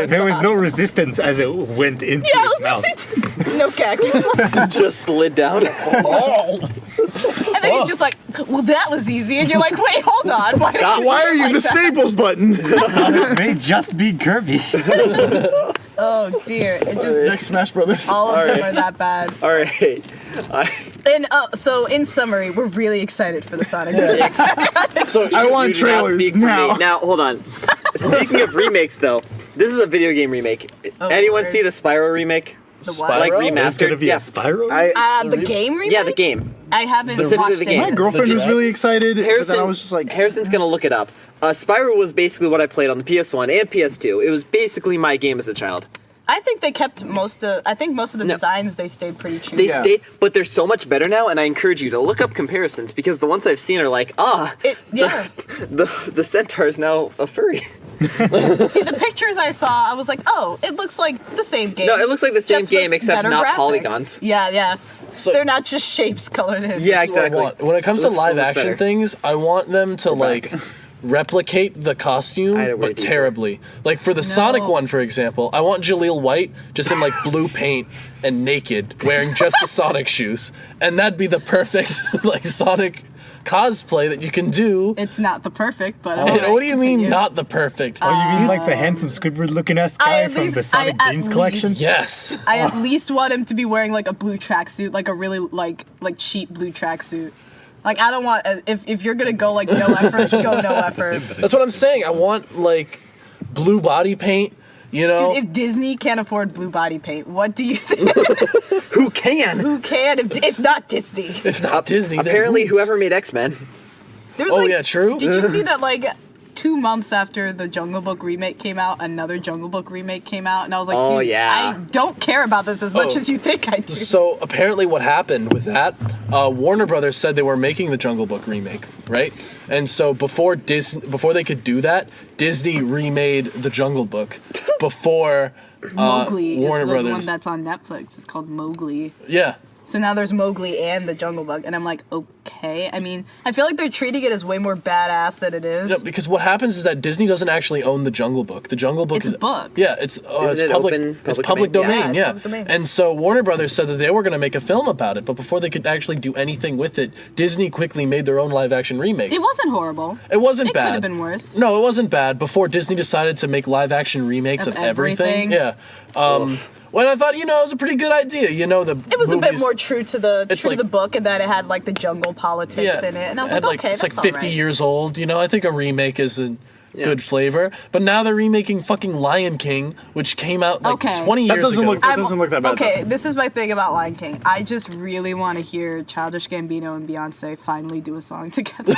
there was no resistance as it went into Yeah, his it mouth. was no gag reflex. Just slid down. And then he's just like, well, that was easy. And you're like, wait, hold on. Why are you like the that? Staples button? Sonic may just be Kirby. Oh, dear. It just, Next Smash Brothers. all of them are that bad. All right. And so, in summary, we're really excited for the Sonic remakes. So I want You do not trailers speak for now. me. Now, hold on. Speaking of remakes, though, this is a video game remake. Oh, Anyone Lord. see the Spyro remake? The what? Like Spyro? remastered? There's gonna be Yeah. a Spyro? The game remake? Yeah, the game. I haven't Specifically watched the it. game. My yet. girlfriend was Legit. really excited, but Harrison, then I was just like, Harrison's gonna look it up. Spyro was basically what I played on the PS1 and PS2. It was basically my game as a child. I think they kept most of the No. designs, they stayed pretty true. They Yeah. stayed, but they're so much better now, and I encourage you to look up comparisons because the ones I've seen are like, Yeah. the centaur is now a furry. See, the pictures I saw, I was like, oh, it looks like the same game. No, it looks like the same just game with except better not graphics. polygons. Yeah. So- They're not just shapes colored in. Yeah, This is what I exactly. want. When it comes to Looks so live much action better. things, I want them to like replicate the costume, I had it way but deeper. terribly. Like for the Sonic one, for example, I want Jaleel White just in like blue paint and naked, wearing just the Sonic shoes, and that'd be the perfect like Sonic cosplay that you can do. It's not the perfect, but What do you mean, not the perfect? Oh, you mean like the handsome Squidward-looking ass I guy at from least- the Sonic I at Games least- collection? Yes. I at least want him to be wearing like a blue tracksuit, like a really like cheap blue tracksuit. Like I don't want if you're gonna go like no effort, go no effort. That's what I'm saying. I want like blue body paint. You know, Dude, if Disney can't afford blue body paint, what do you think? Who can? Who can? If not Disney? if not Disney, then Apparently, who's? whoever made X-Men. There's Oh, like, yeah, true. Did you see that like 2 months after the Jungle Book remake came out, another Jungle Book remake came out, and I was like, Oh, dude, yeah. I don't care about this as much Oh. as you think I do. So apparently, what happened with that? Warner Brothers said they were making the Jungle Book remake, right? And so before they could do that, Disney remade the Jungle Book before Mowgli Warner is the Brothers. one that's on Netflix. It's called Mowgli. Yeah. So now there's Mowgli and the Jungle Book, and I'm like, okay. I mean, I feel like they're treating it as way more badass than it is. No, because what happens is that Disney doesn't actually own the Jungle Book. The Jungle Book It's is a book. Yeah, it's it public. open- It's public public domain? domain. Yeah, Yeah, it's public domain. And so Warner Brothers said that they were going to make a film about it, but before they could actually do anything with it, Disney quickly made their own live action remake. It wasn't horrible. It wasn't It bad. could have been worse. No, it wasn't bad. Before Disney decided to make live action remakes Of of everything. everything. Yeah. When I thought, it was a pretty good idea. It was a bit more true to the It's to like- the book, and that it had like the jungle politics in it, and I was Had, like, okay, it's that's like 50 all right. years old. I think a remake is a good flavor. But now they're remaking fucking Lion King, which came out like Okay. 20 That years doesn't ago. look- that doesn't look that bad, Okay, this is my thing about Lion King. I just really want to hear Childish Gambino and Beyonce finally do a song together.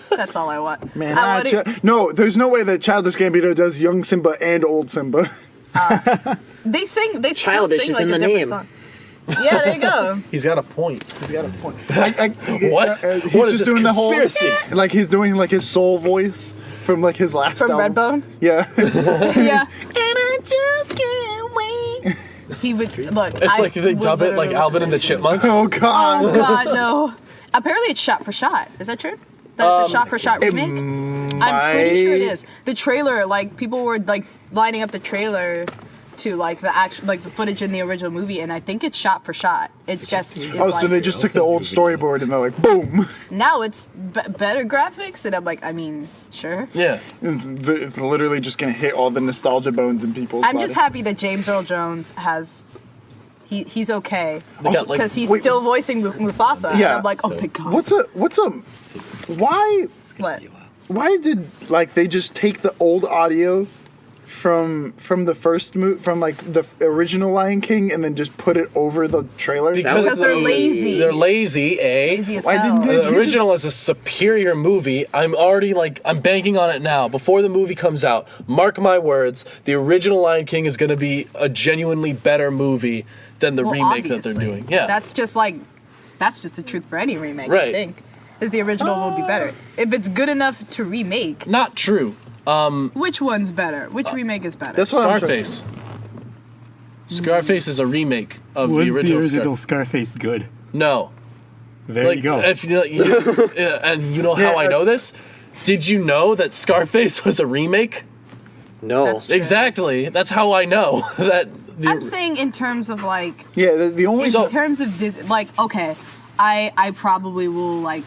That's all I want. man, I wanna- no, there's no way that Childish Gambino does young Simba and old Simba. They sing. They still Childish sing is like in a the different name. song. Yeah, there you go. He's got a point. What? He's What is just this doing conspiracy? the whole, like he's doing like his soul voice from like his last From album. Redbone. Yeah. Yeah, And I just can't wait. he would look. It's like they dub it like Alvin and the Chipmunks. Oh God. Oh God, no. Apparently, it's shot for shot. Is that true? That's a shot for shot remake. I'm pretty sure it is. The trailer, like people were like lining up the trailer to like the actual like the footage in the original movie, and I think it's shot for shot. It's just is Oh, so like, they just took the old storyboard and they're like, boom. now it's better graphics, and I'm like, I mean, sure. Yeah. It's literally just gonna hit all the nostalgia bones in people's I'm just bodies. happy that James Earl Jones has. He's okay They got, like- because he's wait. still voicing Mufasa. And Yeah. I'm like, oh my God. What's a why What? why did like they just take the old audio from the first from like the original Lion King and then just put it over the trailer? Because they're lazy. They're lazy, eh? Lazy as Why hell. didn't they- The original is a superior movie. I'm already I'm banking on it now. Before the movie comes out, mark my words, the original Lion King is going to be a genuinely better movie than the Well, remake that they're obviously. doing. Yeah. That's just the truth for any remake, I Right. think. Is the original will be better. If it's good enough to remake, not true. which one's better? Which remake is better? That's what I'm Scarface. Scarface is a remake of Was the original Scarface good? No. There you go. If and you know how Yeah, I know this? Did you know that Scarface was a remake? No. That's true. Exactly. That's how I know that I'm saying in terms of like, Yeah, the only in terms of Disney, like, okay, I probably will like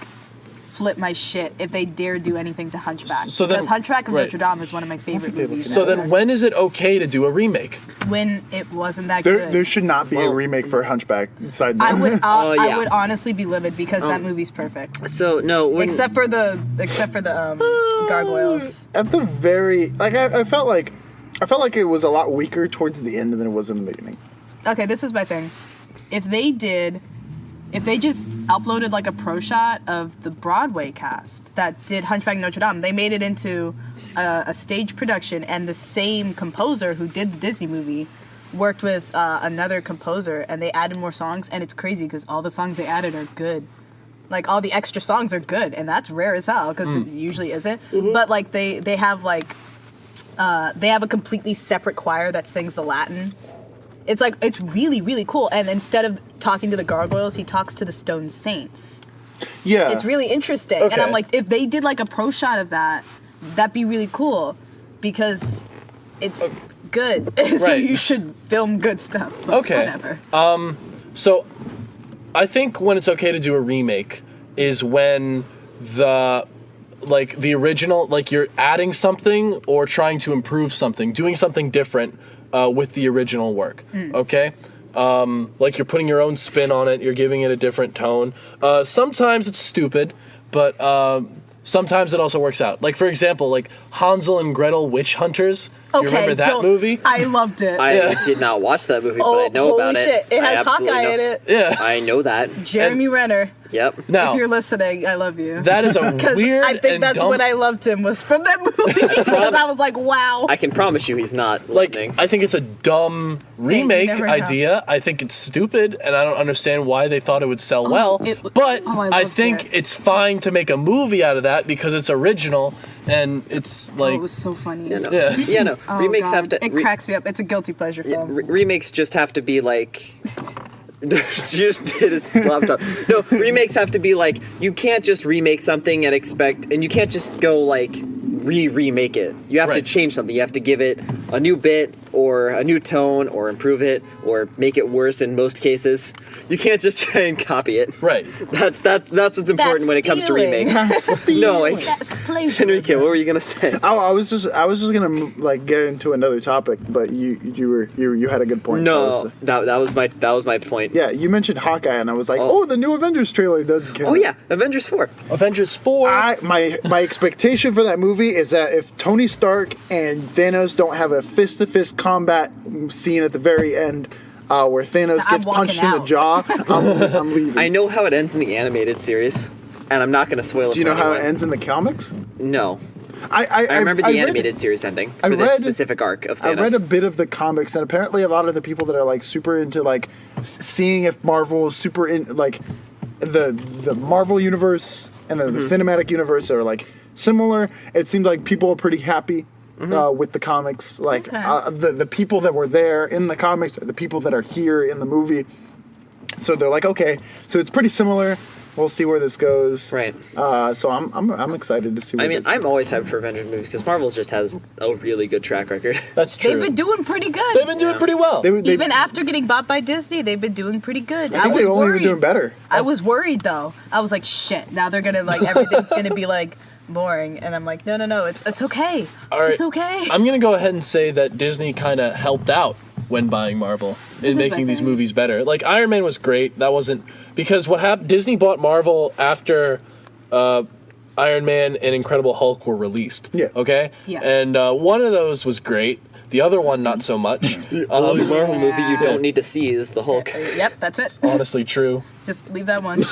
flip my shit if they dare do anything to Hunchback. So then- because Hunchback of right. Notre Dame is one of my favorite movies. So ever. then when is it okay to do a remake? When it wasn't that there good. should not be a remake for Hunchback. Side note. I would Oh, I yeah. would honestly be livid because that movie's perfect. So no, when, Except for the gargoyles. At the very I felt like it was a lot weaker towards the end than it was in the beginning. Okay, this is my thing. If they just uploaded like a pro shot of the Broadway cast that did Hunchback of Notre Dame, they made it into a stage production, and the same composer who did the Disney movie worked with another composer, and they added more songs, and it's crazy because all the songs they added are good. Like, all the extra songs are good, and that's rare as hell because it usually isn't. But like they have like they have a completely separate choir that sings the Latin. It's like, it's really, really cool. And instead of talking to the gargoyles, he talks to the stone saints. Yeah, It's really interesting. And Okay. I'm like, if they did like a pro shot of that, that'd be really cool because it's good. So Right. you should film good stuff. But Okay. Whatever. So I think when it's okay to do a remake is when the original, like you're adding something or trying to improve something, doing something different with the original work. Okay? Like you're putting your own spin on it, you're giving it a different tone. Sometimes it's stupid, but sometimes it also works out. Like, for example, like Hansel and Gretel Witch Hunters. Do you remember that movie? I loved it. I did not watch that movie, but I know holy about shit. it. It I has absolutely Hawkeye know- in it. Yeah. I know that. Jeremy Renner. Yep. Now, If you're listening, I love you. that is a Because weird I think and that's dumb, when I loved him, was from that movie. Because I was like, wow. I can promise you he's not like, listening. I think it's a dumb remake never know. idea. I think it's stupid, and I don't understand why they thought it would sell well. But I I loved think it. it's fine to make a movie out of that because it's original, and it's like... it was so funny. Yeah, no. Yeah. Yeah, no. Oh, Remakes God. have to. It cracks me up. It's a guilty pleasure film. Remakes just have to be like. She just hit his laptop. No, remakes have to be like, you can't just remake something and expect, and you can't just go like remake it. You have to Right. change something. You have to give it a new bit or a new tone or improve it or make it worse in most cases. You can't just try and copy it. Right. That's what's important when it comes to stealing. remakes. No, That's plagiarism. Henrique, what were you gonna say? I was just gonna like get into another topic, but you had a good point. No, that was my point. Yeah, you mentioned Hawkeye, and I was like, oh, the new Avengers trailer doesn't count. Oh yeah, Avengers 4. Avengers 4. My expectation for that movie is that if Tony Stark and Thanos don't have a fist-to-fist combat scene at the very end, where Thanos I'm gets punched walking in the out. jaw, I'm leaving. I know how it ends in the animated series, and I'm not going to spoil it. Do you for know how it anyone. ends in the comics? No, I I remember the read- animated series ending for I this read- specific arc of I Thanos. read a bit of the comics, and apparently a lot of the people that are like super into like seeing if Marvel is super in like the Marvel universe and the cinematic universe are like similar. It seems like people are pretty happy with the comics. Like Okay. the people that were there in the comics are the people that are here in the movie. So they're like, okay, so it's pretty similar. We'll see where this goes. Right. So I'm excited to see. What I mean, they- I'm always hyped for Avengers movies because Marvel just has a really good track record. That's true. They've been doing pretty good. They've been doing pretty well. they, Even after getting bought by Disney, they've been doing pretty good. I think they've only been doing better. I was worried though. I was like, shit. Now they're gonna like everything's gonna be like boring, and I'm like, no, it's okay. All right. It's okay. I'm going to go ahead and say that Disney kind of helped out when buying Marvel in is making my these thing. movies better. Like Iron Man was great. That wasn't because what happened. Disney bought Marvel after Iron Man and Incredible Hulk were released. Yeah. Okay. Yeah. And one of those was great. The other one not so much. The only Marvel movie you don't need to see is the Hulk. Yep, that's it. Honestly, true. Just leave that one.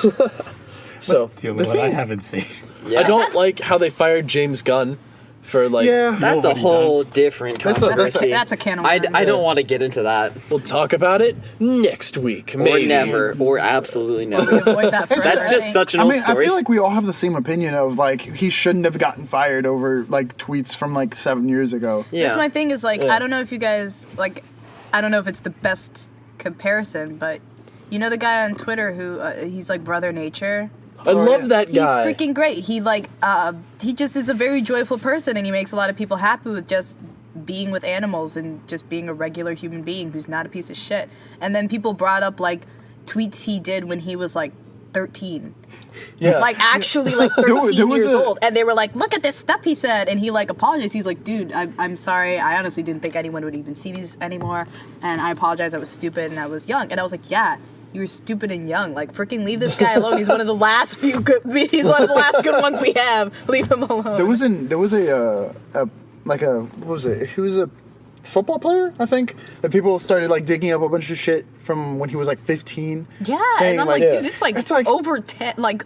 So The only one I haven't seen. Yeah. I don't like how they fired James Gunn for like. Yeah. That's a Nobody whole does. different That's a- controversy. That's a can of I worms. don't want to get into that. We'll talk about it next week. Or Maybe. never. Or absolutely never. Avoid that That's forever. just such an I old mean, story. I feel like we all have the same opinion of like he shouldn't have gotten fired over like tweets from like 7 years ago. yeah. That's my thing is like, Yeah. I don't know if you guys, like, I don't know if it's the best comparison, but you know the guy on Twitter who, he's like Brother Nature? I love that guy. He's freaking great. He like, he just is a very joyful person and he makes a lot of people happy with just being with animals and just being a regular human being who's not a piece of shit. And then people brought up like tweets he did when he was like 13. Yeah. Like actually like 13 there was years a- old. And they were like, look at this stuff he said. And he like apologized. He's like, dude, I'm sorry. I honestly didn't think anyone would even see these anymore. And I apologize. I was stupid and I was young. And I was like, yeah, you were stupid and young. Like, freaking leave this guy alone. He's one of the last few good, he's one of the last good ones we have. Leave him alone. There was what was it? He was a football player, I think. That people started like digging up a bunch of shit from when he was like 15. Yeah, saying, and I'm like, Yeah. dude, it's like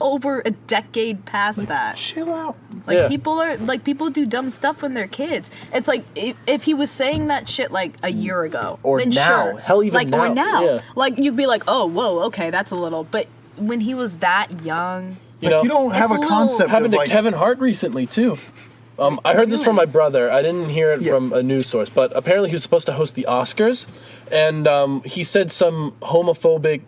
over a decade past that. chill out. Like Yeah. people do dumb stuff when they're kids. It's like if he was saying that shit like a year ago, Or then now. sure. Hell, even like, now. or now, Yeah. like you'd be like, oh, whoa, okay, that's a little. But when he was that young, You Like, know, you don't have It's a a concept little- happened of to like Kevin Hart recently too. I heard this from my brother. I didn't hear it Yeah. from a news source, but apparently he was supposed to host the Oscars, and he said some homophobic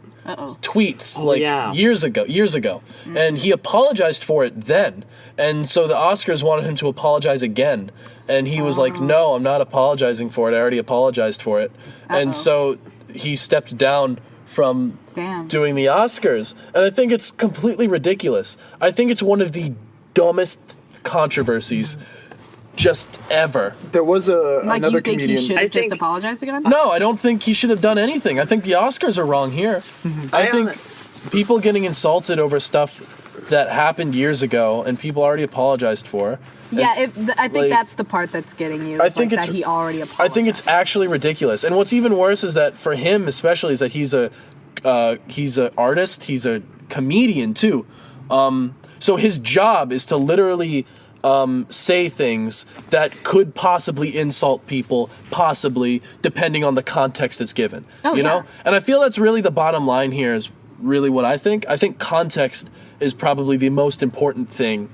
tweets yeah. years ago, and he apologized for it then. And so the Oscars wanted him to apologize again, and he was like, "No, I'm not apologizing for it. I already apologized for it." And so he stepped down from Damn. doing the Oscars, and I think it's completely ridiculous. I think it's one of the dumbest controversies just ever. there was like another you think comedian. he should I have just think- apologized again? No, I don't think he should have done anything. I think the Oscars are wrong here. I think people getting insulted over stuff that happened years ago and people already apologized for. Yeah, I think like, that's the part that's getting you. I Is think like it's- that he already apologized. I think it's actually ridiculous. And what's even worse is that for him, especially, is that he's an artist. He's a comedian too. So his job is to literally say things that could possibly insult people, possibly depending on the context it's given. Oh, you know, yeah. and I feel that's really the bottom line here. Is really what I think. I think context is probably the most important thing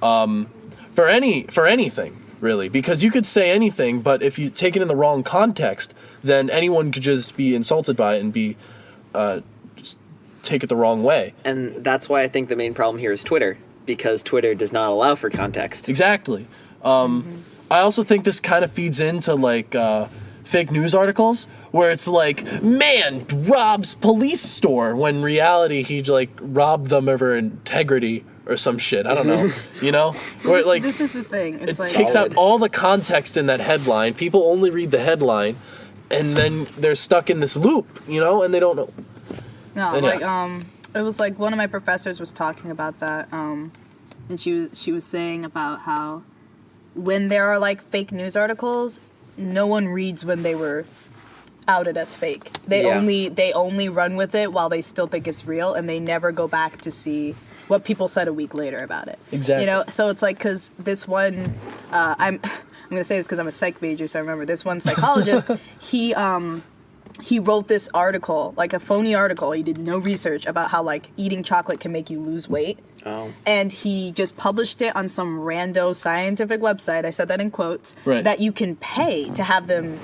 for anything really, because you could say anything, but if you take it in the wrong context, then anyone could just be insulted by it and be just take it the wrong way. And that's why I think the main problem here is Twitter, because Twitter does not allow for context. Exactly. I also think this kind of feeds into like fake news articles where it's like, man robs police store, when in reality he like robbed them over integrity or some shit. I don't know. You know? Where like This is the thing. it It's like takes out all the context in that headline. People only read the headline and then they're stuck in this loop, you know, and they don't know. no, and like yeah. it was like one of my professors was talking about that, and she was saying about how when there are like fake news articles, no one reads when they were outed as fake. They Yeah. only run with it while they still think it's real, and they never go back to see what people said a week later about it. Exactly. You know, so it's like, because this one, I'm gonna say this because I'm a psych major, so I remember this one psychologist. He wrote this article, like a phony article. He did no research about how like eating chocolate can make you lose weight. Oh. And he just published it on some rando scientific website. I said that in quotes. Right. That you can pay to have them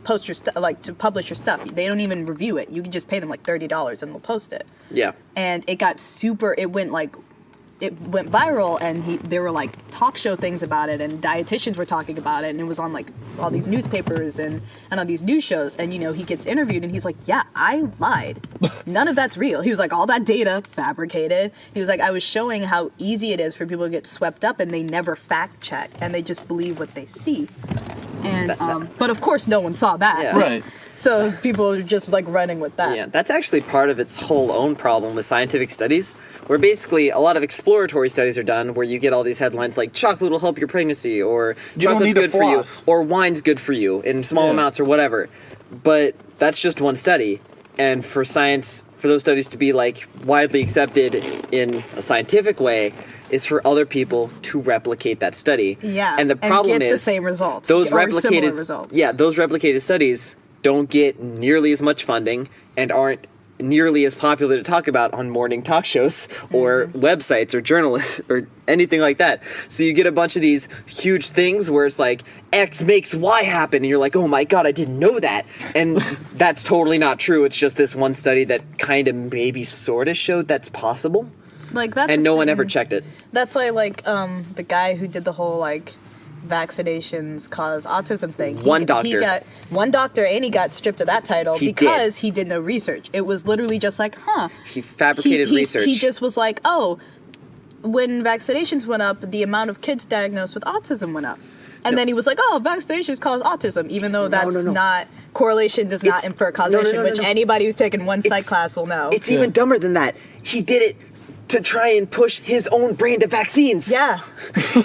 post your stuff, like to publish your stuff. They don't even review it. You can just pay them like $30 and they'll post it. Yeah. And it got it went viral, and there were like talk show things about it, and dietitians were talking about it, and it was on like all these newspapers and on these news shows. And you know, he gets interviewed and he's like, yeah, I lied, none of that's real. He was like, all that data fabricated. He was like, I was showing how easy it is for people to get swept up and they never fact check and they just believe what they see. And but of course no one saw that. Yeah. Right. So people are just like running with that. Yeah, that's actually part of its whole own problem with scientific studies, where basically a lot of exploratory studies are done where you get all these headlines like chocolate will help your pregnancy, or You don't chocolate's need to good for you, floss. or wine's good for you in small Yeah. amounts or whatever. But that's just one study. And for science, for those studies to be like widely accepted in a scientific way, is for other people to replicate that study. Yeah. And the problem get is the same results. those or similar replicated results. Yeah, those replicated studies don't get nearly as much funding and aren't nearly as popular to talk about on morning talk shows or websites or journalists or anything like that. So you get a bunch of these huge things where it's like X makes Y happen and you're like, oh my god, I didn't know that. And that's totally not true. It's just this one study that kind of maybe sort of showed that's possible, Like that's and the no one thing. ever checked it. That's why, like, the guy who did the whole, like, vaccinations cause autism thing. One doctor. He got one doctor, and he got stripped of that title He because did. he did no research. It was literally just like, He fabricated research. He just was like, oh, when vaccinations went up, the amount of kids diagnosed with autism went up. And then he was like, oh, vaccinations cause autism, even though that's not, correlation does not infer causation, which anybody who's taken one psych class will know. It's even dumber than that. He did it to try and push his own brand of vaccines. Yeah.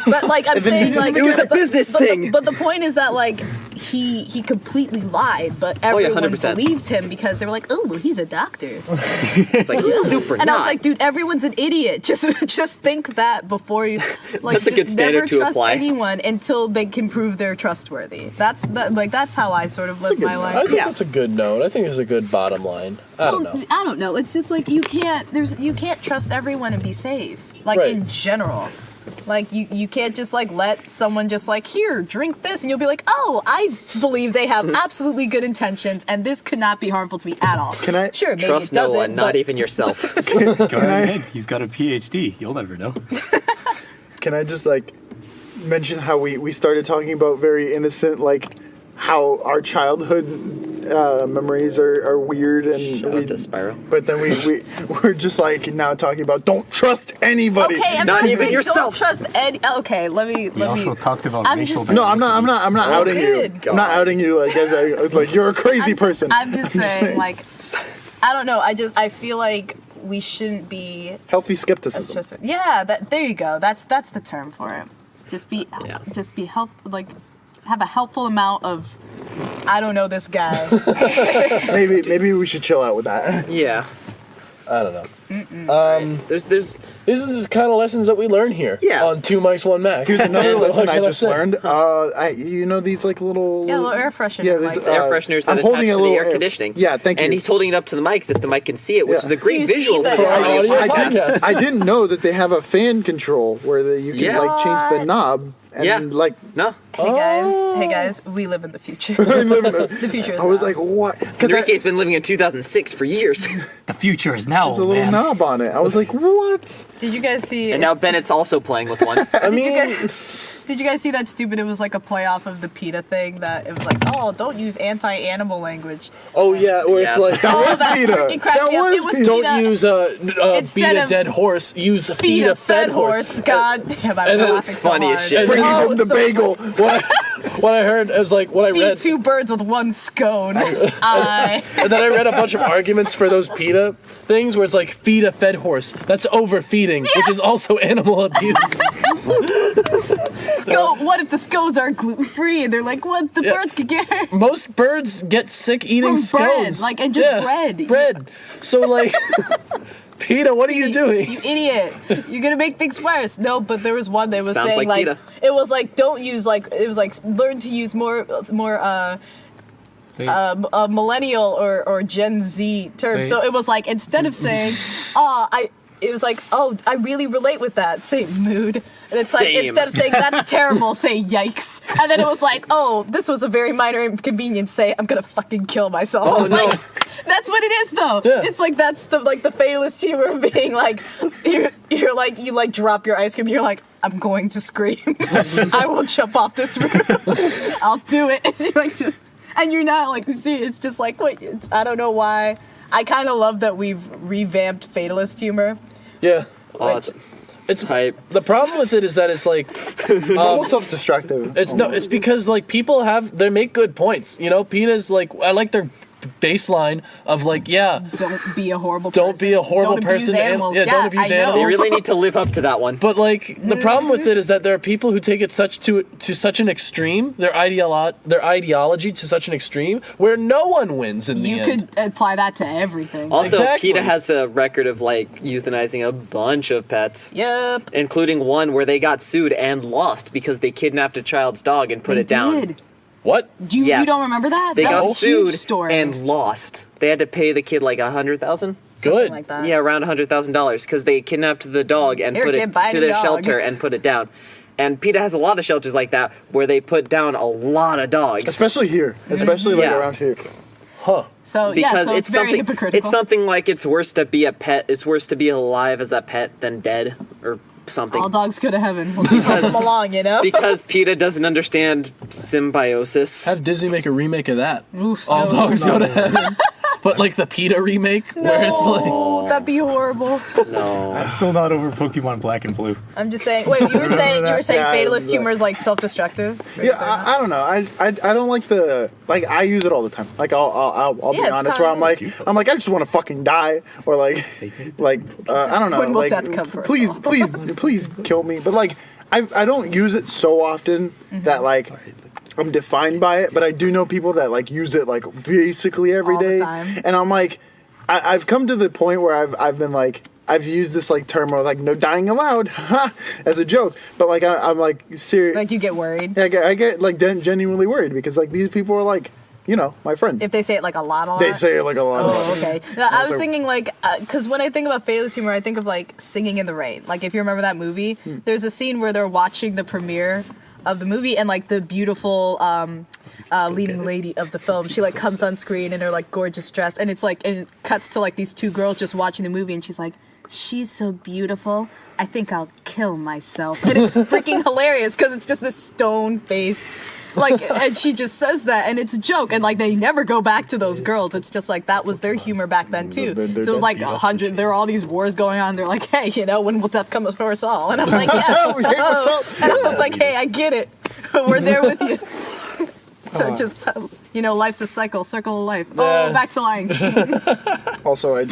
But, like, I'm saying, like... It was a business thing. But the point is that, like, he completely lied, but everyone 100%. believed him because they were like, oh, well, he's a doctor. It's like, he's super And I not. was like, dude, everyone's an idiot. Just think that before you... Like, That's a good just standard never to trust apply. anyone until they can prove they're trustworthy. That's how I sort of live my I life. think that's a good note. I think it's a good bottom line. I don't know. I don't know. It's just like you can't trust everyone and be safe. Like Right. in general. Like you can't just like let someone just like, here, drink this, and you'll be like, oh, I believe they have absolutely good intentions and this could not be harmful to me at all. Can I- Sure, maybe Trust it doesn't, no one, not but even yourself. Go ahead. He's got a PhD. You'll never know. Can I just like mention how we started talking about very innocent, like how our childhood memories are weird and Shout out to Spyro. but then we're just like now talking about don't trust anybody. Okay, I'm Not not even saying yourself. Don't trust any. Okay, We also talked about I'm racial just- No, I'm not outing you. good. I'm not outing you like as like you're a crazy person. I'm just saying, like, I don't know. I feel like we shouldn't be Healthy as skepticism. trustworthy. Yeah, there you go. That's the term for it. Just be have a helpful amount of, I don't know this guy. Maybe we should chill out with that. Yeah. I don't know. There's This is the kind of lessons that we learn here Yeah. on 2 Mics 1 Mac. Here's another So lesson what I can just say? learned. You know these like little Yeah, a little air freshener. Yeah, like these, that. air fresheners that I'm attach holding to a the little air conditioning. Yeah, thank you. And he's holding it up to the mics if the mic can see it, which Yeah. is a great Do you see visual that? for For our our audio audio podcast. podcast. I didn't know that they have a fan control where you can Yeah. like change the knob and Yeah. like No. Hey guys, we live in the future. The future is I was now. like, what? Because Henrique's been living in 2006 for years. The future is now, there's a little man. knob on it. I was like, what? Did you guys see? And now Bennett's also playing with one. I Did you mean, Did you guys see that stupid? It was like a play off of the PETA thing that it was like, oh, don't use anti-animal language. oh yeah, where Yes. it's like, That was that PETA. freaking cracked That me up. was It was PETA. don't PETA. use Instead feed a of dead horse, use Feed a fed horse. God damn, I And was it was laughing so funny as hard. shit. Bringing Oh, home the so bagel. What I heard, I was like, what I Feed read, two birds with one scone. I and then I read a bunch of arguments for those PETA things where it's like, feed a fed horse. That's overfeeding, which is also animal abuse. scone. What if the scones are gluten free? And they're like, what? The Yeah. birds could get Most birds get sick eating From bread, scones. like, and just bread. Bread. So like, PETA, what are you doing? You idiot! You're gonna make things worse. No, but there was one that was Sounds saying like like, PETA. it was like don't use like it was like learn to use more millennial or Gen Z terms. They- So it was like instead of saying, it was like, oh, I really relate with that. Say mood. And it's like, Same. instead of saying that's terrible, say yikes. And then it was like, oh, this was a very minor inconvenience. Say, I'm gonna fucking kill myself. I was no. like, that's what it is though. Yeah. It's like, that's the fatalist humor of being like, you're like, you like drop your ice cream. You're like, I'm going to scream. I will jump off this roof. I'll do it. It's like, and you're not like, see, it's just like, wait, I don't know why. I kind of love that we've revamped fatalist humor. Yeah. Oh, Which- It's type. the problem with it is that it's like It's almost self-destructive. it's because like people they make good points. You know, PETA's like, I like their baseline of like, yeah, Don't be a horrible person. don't be a horrible Don't abuse person. animals. Yeah, don't abuse I know. animals. You really need to live up to that one. But like the problem with it is that there are people who take it to such an extreme, their ideology to such an extreme where no one wins in the You end. could apply that to everything. Also, Exactly. PETA has a record of like euthanizing a bunch of pets, Yep. including one where they got sued and lost because they kidnapped a child's dog and put They it down. did. What? Do you, Yes. you don't remember that? They that got was a huge sued story. and lost. They had to pay the kid like $100,000. Something Good. like that. Yeah, around $100,000 because they kidnapped the dog and Here, put kid, it buy a to new their dog. shelter and put it down. And PETA has a lot of shelters like that where they put down a lot of dogs. Especially here. Especially like Yeah. around here. Huh. So Because yeah, so it's very hypocritical. It's something like it's worse to be a pet. It's worse to be alive as a pet than dead, or something. All dogs go to heaven. We'll just help them along, you know? Because PETA doesn't understand symbiosis. Have Disney make a remake of that. Oof, All no. dogs go to heaven. But like the PETA remake, where it's like, Oh, that'd be horrible. No. I'm still not over Pokemon Black and Blue. I'm just saying. Wait, you were saying Yeah, fatalist yeah. humor is like self-destructive? Yeah, I don't know. I don't like the I use it all the time. Like I'll be Yeah, it's honest. Where kinda- I'm like I just want to fucking die or like I don't know. When will like death come for us please all? please kill me. But like I don't use it so often that like I'm defined by it. But I do know people that like use it like basically every All the day. time. And I'm like I've come to the point where I've been like. I've used this like term of like no dying allowed as a joke, but like I'm like serious. Like you get worried I get like genuinely worried because like these people are like, you know, my friends. if they say it like a lot. They say it like a lot. Oh, okay. No, I was So- thinking like, because when I think about fatalist humor, I think of like Singing in the Rain. Like if you remember that movie, there's a scene where they're watching the premiere of the movie and like the beautiful leading lady of the film, she like comes on screen in her like gorgeous dress, and it's like, and it cuts to like these two girls just watching the movie, and she's like, she's so beautiful, I think I'll kill myself. And it's freaking hilarious because it's just this stone faced, like, and she just says that, and it's a joke, and like they never go back to those girls. It's just like that was their humor back then too. So it was like 100. There were all these wars going on. They're like, hey, you know, when will death come for us all? And I'm like, yeah. Hey, what's up? And I was like, hey, I get it. We're there with you. You know, life's a circle of life. Yeah. Oh, back to Lion King. Also, I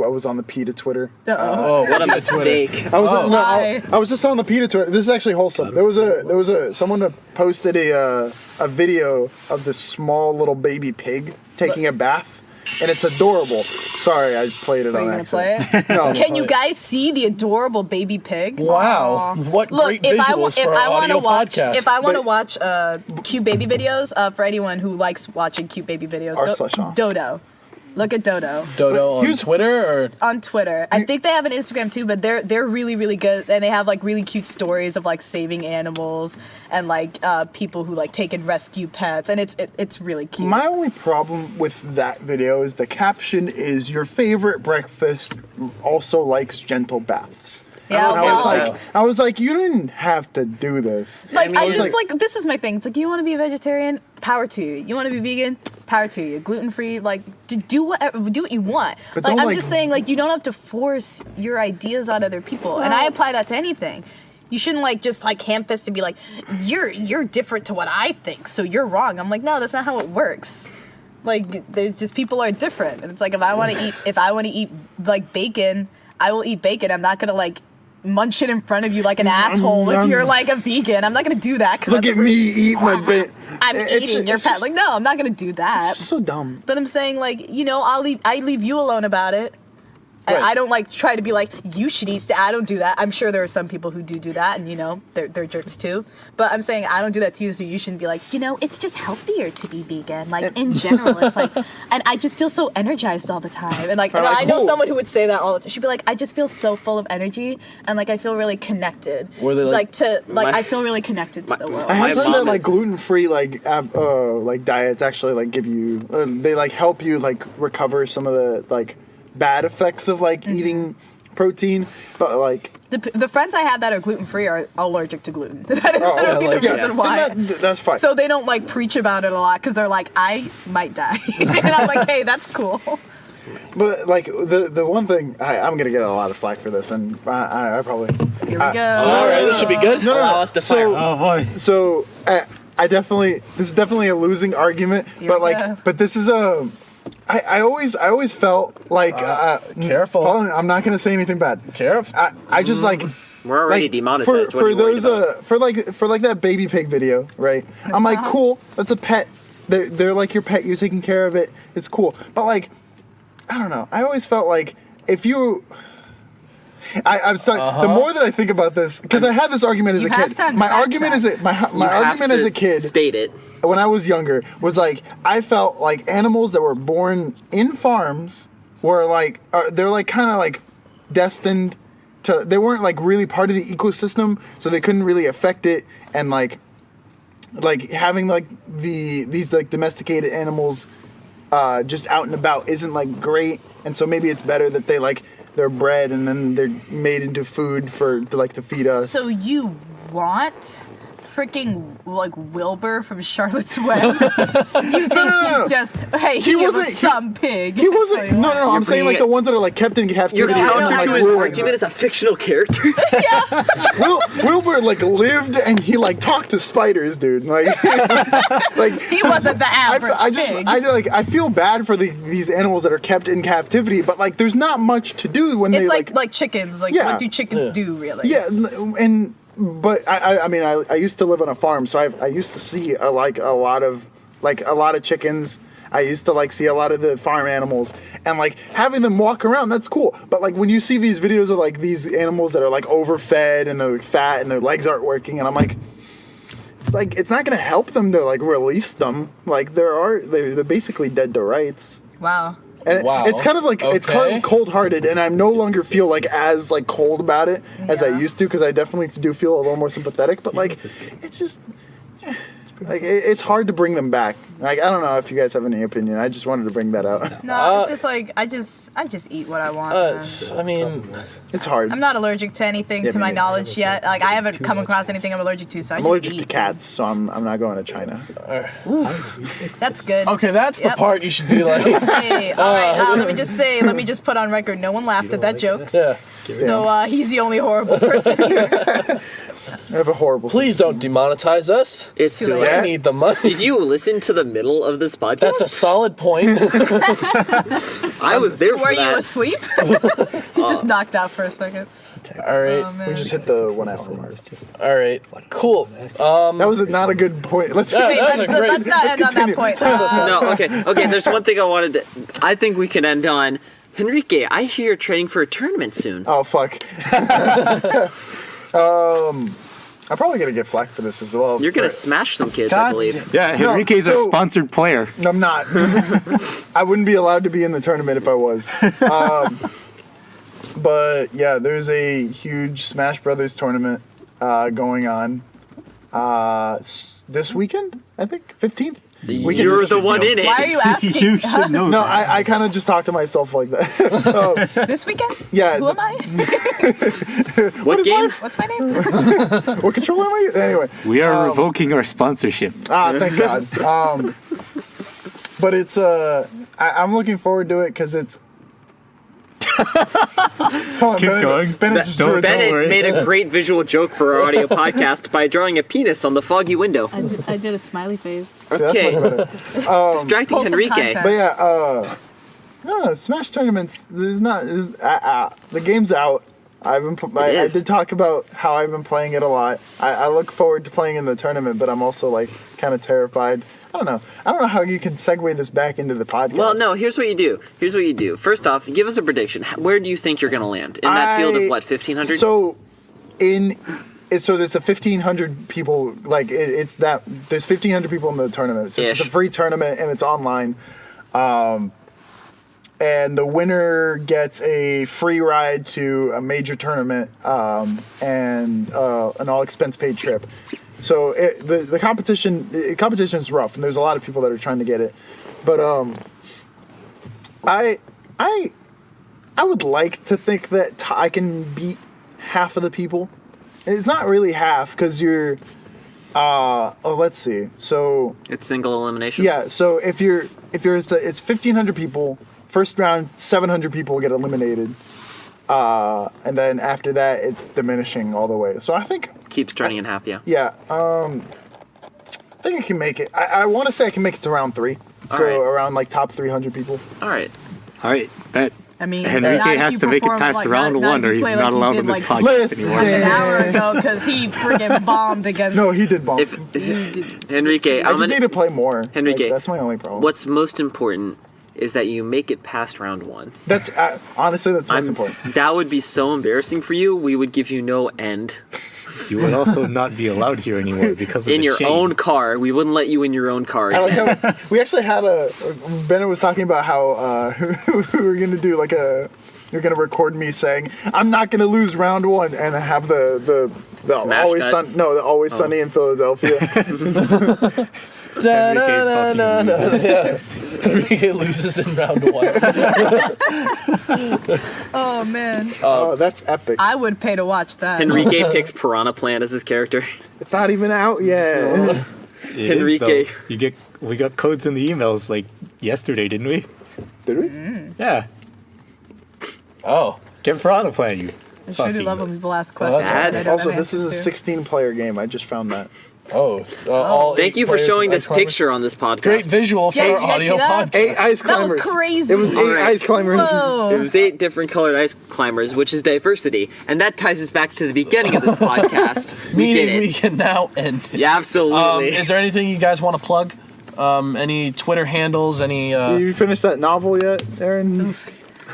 was on the PETA Twitter. oh, What a mistake. I was Why? I was just on the PETA Twitter. This is actually wholesome. There was someone that posted a video of this small little baby pig taking a bath. And it's adorable. Sorry, I played it Are on you gonna play accident. it? No. Can you guys see the adorable baby pig? Wow, what Look, great if I visuals for our want to audio watch, podcast. if I want to But- watch cute baby videos, for anyone who likes watching cute baby videos, R/on. Dodo. Look at Dodo Dodo on Here's- Twitter or on Twitter. I think they have an Instagram too, but they're really really good, and they have like really cute stories of like saving animals and like people who like take and rescue pets, and it's really cute. My only problem with that video is the caption is your favorite breakfast also likes gentle baths. Yeah, And well, I was like, you didn't have to do this. like I was just like this is my thing. It's like you want to be a vegetarian, power to you. You want to be vegan, power to you. Gluten free, like do what you want. But Like don't, I'm like- just saying, like you don't have to force your ideas on other people, and I apply that to anything. You shouldn't like just like ham fist and be like, you're different to what I think, so you're wrong. I'm like, no, that's not how it works. Like there's just people are different, and it's like if I want to eat like bacon, I will eat bacon. I'm not gonna like munch it in front of you like an asshole if you're like a vegan. I'm not gonna do that because Look at me eat my bit. I'm eating your pet. Like no, I'm not gonna do that. So dumb. But I'm saying like, you know, I leave you alone about it. Right. I don't like try to be like you should eat. I don't do that. I'm sure there are some people who do that, and you know they're jerks too. But I'm saying I don't do that to you, so you shouldn't be like, you know, it's just healthier to be vegan. Like in general, it's like, and I just feel so energized all the time. And like, Or like, I know cool. someone who would say that all the time. She'd be like, I just feel so full of energy, and like I feel really connected. Were they like- I feel really connected to the world. I My have heard mom that is- like gluten-free like diets actually like give you they like help you like recover some of the like bad effects of like eating protein, but like The friends I have that are gluten free are allergic to gluten. That is literally like, the reason why. then that's fine. So they don't like preach about it a lot because they're like, I might die, and I'm like, hey, that's cool. But like the one thing I'm gonna get a lot of flack for this, and I probably Here we go. all right, this should be good. Allow us to fire. Oh boy. so I definitely this is definitely a losing argument, Here but we like go. but this is a. I always felt like careful. Hold on, I'm not gonna say anything bad. Careful. I just like We're already like, demonetized. for what are you worried those about? for like that baby pig video, right? I'm like, cool, that's a pet. They're like your pet. You're taking care of it. It's cool. But like, I don't know. I always felt like if you. I'm sorry. The more that I think about this, because I had this argument as You a have kid. to My backtrack. argument as a my You have argument as to a kid State it. when I was younger was like I felt like animals that were born in farms were like they're like kind of like destined to. They weren't like really part of the ecosystem, so they couldn't really affect it. And like having like these like domesticated animals just out and about isn't like great. and so maybe it's better that they're bred and then they're made into food to feed us. So you want freaking like Wilbur from Charlotte's Web? You think he's just he was some pig? He wasn't. No. I'm saying like the ones that are like kept in captivity. Your counter and, to like, his ruined. argument is a fictional character. Wilbur like lived and he like talked to spiders, dude. Like He wasn't the average pig. I feel bad for these animals that are kept in captivity, but like there's not much to do when It's they like chickens. Like what do chickens do really? Yeah, but I mean I used to live on a farm, so I used to see a lot of chickens. I used to like see a lot of the farm animals, and like having them walk around, that's cool. But like when you see these videos of like these animals that are like overfed and they're fat and their legs aren't working, and I'm like, it's not gonna help them to like release them. Like they're basically dead to rights. Wow. And it's kind of like it's kind of cold-hearted, and I no longer feel like as like cold about it as I used to, because I definitely do feel a little more sympathetic. But like, it's just like it's hard to bring them back. Like I don't know if you guys have any opinion. I just wanted to bring that out. No, it's just like I just eat what I want. I mean, It's hard. I'm not allergic to anything to my knowledge yet. Like I haven't come across anything I'm allergic to, so I I'm just allergic eat. to cats, so I'm not going to China. That's good. okay, that's the Yep. part you should be like. Hey, all right. Let me just put on record. No one laughed at that joke. Yeah. So he's the only horrible person here. I have a horrible. Please don't demonetize us. It's Too too late. I late. need the money. Did you listen to the middle of this podcast? That's a solid point. I was there for Were you that. asleep? You just knocked out for a second. All right. Oh, man. We just hit the 1 hour mark. All right. Cool. That was not a good point. Let's. Yeah, Wait, that was let's, a great- let's not end on that continue. point. No, okay. There's one thing I think we can end on. Henrique, I hear you're training for a tournament soon. Oh fuck. I'm probably gonna get flack for this as well. You're gonna smash some kids, I believe. Yeah, Henrique's a so- sponsored player. No, I'm not. I wouldn't be allowed to be in the tournament if I was. But yeah, there's a huge Smash Brothers tournament going on this weekend. I think 15th. You're the one in it. Why are you asking? You should know. No, I kind of just talk to myself like that. This weekend? Yeah. Who am I? What game? What's my name? What controller am I using? Anyway. We are revoking our sponsorship. Thank God. But it's I'm looking forward to it because it's. Hold on, Keep going. Bennett just drew a Bennett worry. made a great visual joke for our audio podcast by drawing a penis on the foggy window. I did a smiley face. See, that's Okay. much better. Distracting Wholesome Henrique. content. But yeah, I don't know. Smash tournaments. The game's out. I is. did talk about how I've been playing it a lot. I look forward to playing in the tournament, but I'm also like kind of terrified. I don't know how you can segue this back into the podcast. Well, no, here's what you do. First off, give us a prediction. Where do you think you're going to land? In that field of what, 1,500? So there's a 1,500 people. Like there's 1,500 people in the tournament. So it's a Ish. free tournament and it's online. And the winner gets a free ride to a major tournament and an all expense paid trip. So the competition's rough, and there's a lot of people that are trying to get it. But I would like to think that I can beat half of the people. It's not really half because you're. Let's see. So It's single elimination? yeah. So if it's 1,500 people. First round, 700 people get eliminated, and then after that, it's diminishing all the way. So I think. Keeps turning in half, yeah. Yeah, I think I can make it. I want to say I can make it to round 3. So Alright. around like top 300 people. All right. All right, bet. I mean, Henrique not if has you to make it perform past like- round not one, if or you he's play not like you allowed did, on this like, podcast Listen. an anymore. hour ago because he friggin' bombed against. No, he did bump. If Henrique, I just need to play more. Henrique, Like, that's my only problem. what's most important is that you make it past round 1. That's honestly that's most important. That would be so embarrassing for you. We would give you no end. You would also not be allowed here anymore because of In the your shame. own car. We wouldn't let you in your own car. I like how we actually had Bennett was talking about how we were gonna do like you're gonna record me saying I'm not gonna lose round 1 and have the Smash always cut? always sunny in Philadelphia. Da-da-da-da-da. Yeah. Henrique loses in round 1. Oh man, Oh, that's epic. I would pay to watch that. Henrique picks Piranha Plant as his character. It's not even out yet. It Henrique. is, though. We got codes in the emails like yesterday, didn't we? Did we? Yeah. Oh. Get Piranha Plant, you. I sure do fucking- love when people ask Well, questions. that's that I don't Also, have this is a answers to. 16-player game. I just found that. Oh. All Thank 8 you for players showing with this ice climbers. picture on this podcast. Great visual for Yeah, our did you guys audio see that? podcast. 8 ice That was climbers. crazy. It was 8 Alright. ice climbers. Whoa. It was 8 different colored ice climbers, which is diversity, and that ties us back to the beginning of this podcast. We did Meaning we it. can now end it. Yeah, absolutely. Is there anything you guys want to plug? Any Twitter handles? Any? You finished that novel yet, Erin?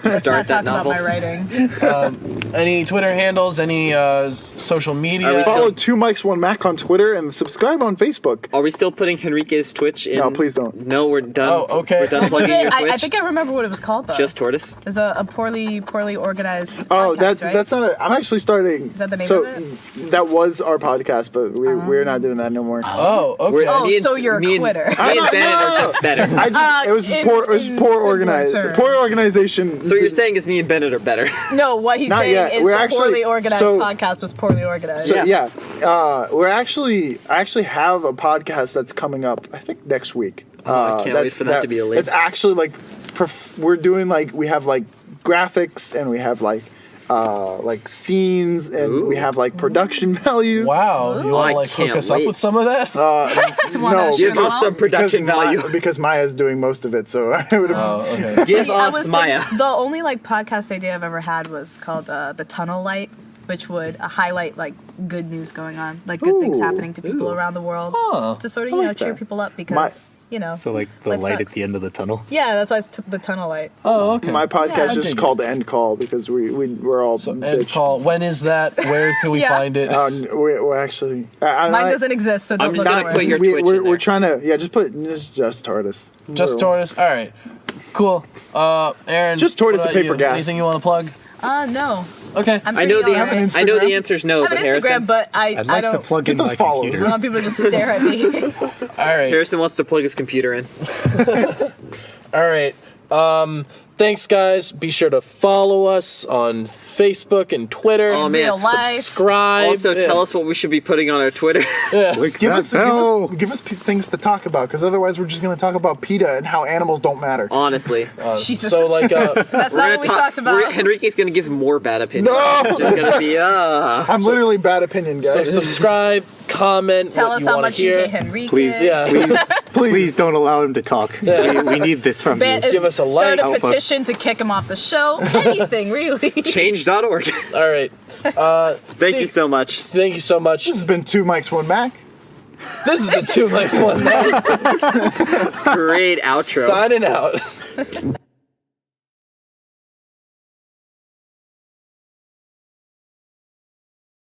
Let's Start not that talk novel. about my writing. Any Twitter handles? Any social media? Are we still- Follow 2 Mics 1 Mac on Twitter and subscribe on Facebook. Are we still putting Henrique's Twitch in? No, please don't. No, we're done. Oh, okay. We're done Was plugging it? your Twitch. I think I remember what it was called though. Just Tortoise. It was a poorly organized. Oh, podcast, right? that's not a. I'm actually starting. Is that the name so of that was our podcast, but we're not doing that no more. Oh, okay. We're- Oh, me and- so you're a me and- quitter. Me and Bennett are just better. I just, it was in- poor. It was in poor similar organized. terms. Poor organization. So what you're saying is me and Bennett are better. No, what he's Not saying yet. is We're the actually- poorly organized so- podcast was poorly organized. So, Yeah. we're actually. I actually have a podcast that's coming up. I think next week. I can't wait that's- for that to be a link. It's actually like, we're doing like we have like graphics and we have like scenes and we Ooh. have like production value. Wow. You want I to like hook can't us up wait. with some of that? No, Give Sure. us some production value. because Maya's doing most of it. So I would have. Oh, okay. Give I us was Maya. the only like podcast idea I've ever had was called the Tunnel Light, which would highlight like good news going on, like good things Ooh. happening to people around the world, Huh. to sort of I like cheer that. people up because So like the life light at sucks. the end of the tunnel. Yeah, that's why it's the Tunnel Light. Oh, okay. My podcast Yeah. is just called End Call because we're all End bitch. call. When is that? Where can we Yeah. find it? We're actually. Mine doesn't exist, so don't I'm look just gonna for put it. your Twitch in we're there. trying to just put just Tortoise. Just Tortoise. All right. Cool. Aaron. Just Tortoise what to pay about for you? gas. Anything you want to plug? No. Okay. I'm I know pretty the alright. an I know the Instagram? answer's no, I but have an Harrison, Instagram, but I'd I like to don't. plug in those my followers. I computer. want people to just stare at me. All right. Harrison wants to plug his computer in. All right. Thanks, guys. Be sure to follow us on Facebook and Twitter. Oh, man. Real life. Subscribe. Also, tell us what we should be putting on our Twitter. Give us things to talk about because otherwise we're just going to talk about PETA and how animals don't matter. Honestly, Jesus. So, like, That's not what we talked about. Henrique's gonna give more bad opinions. No! It's just gonna be I'm literally bad opinion, so guys. subscribe, comment. Tell what us you how wanna much hear. you hate Henrique. Please, Yeah. please don't allow him to talk. We need this from you. Give us a Start like. a Help us. petition to kick him off the show. Anything, really. change.org. All right. Thank you so much. Thank you so much. This has been 2 Mics 1 Mac. This has been 2 Mics 1 Mac. Great outro. Signing out.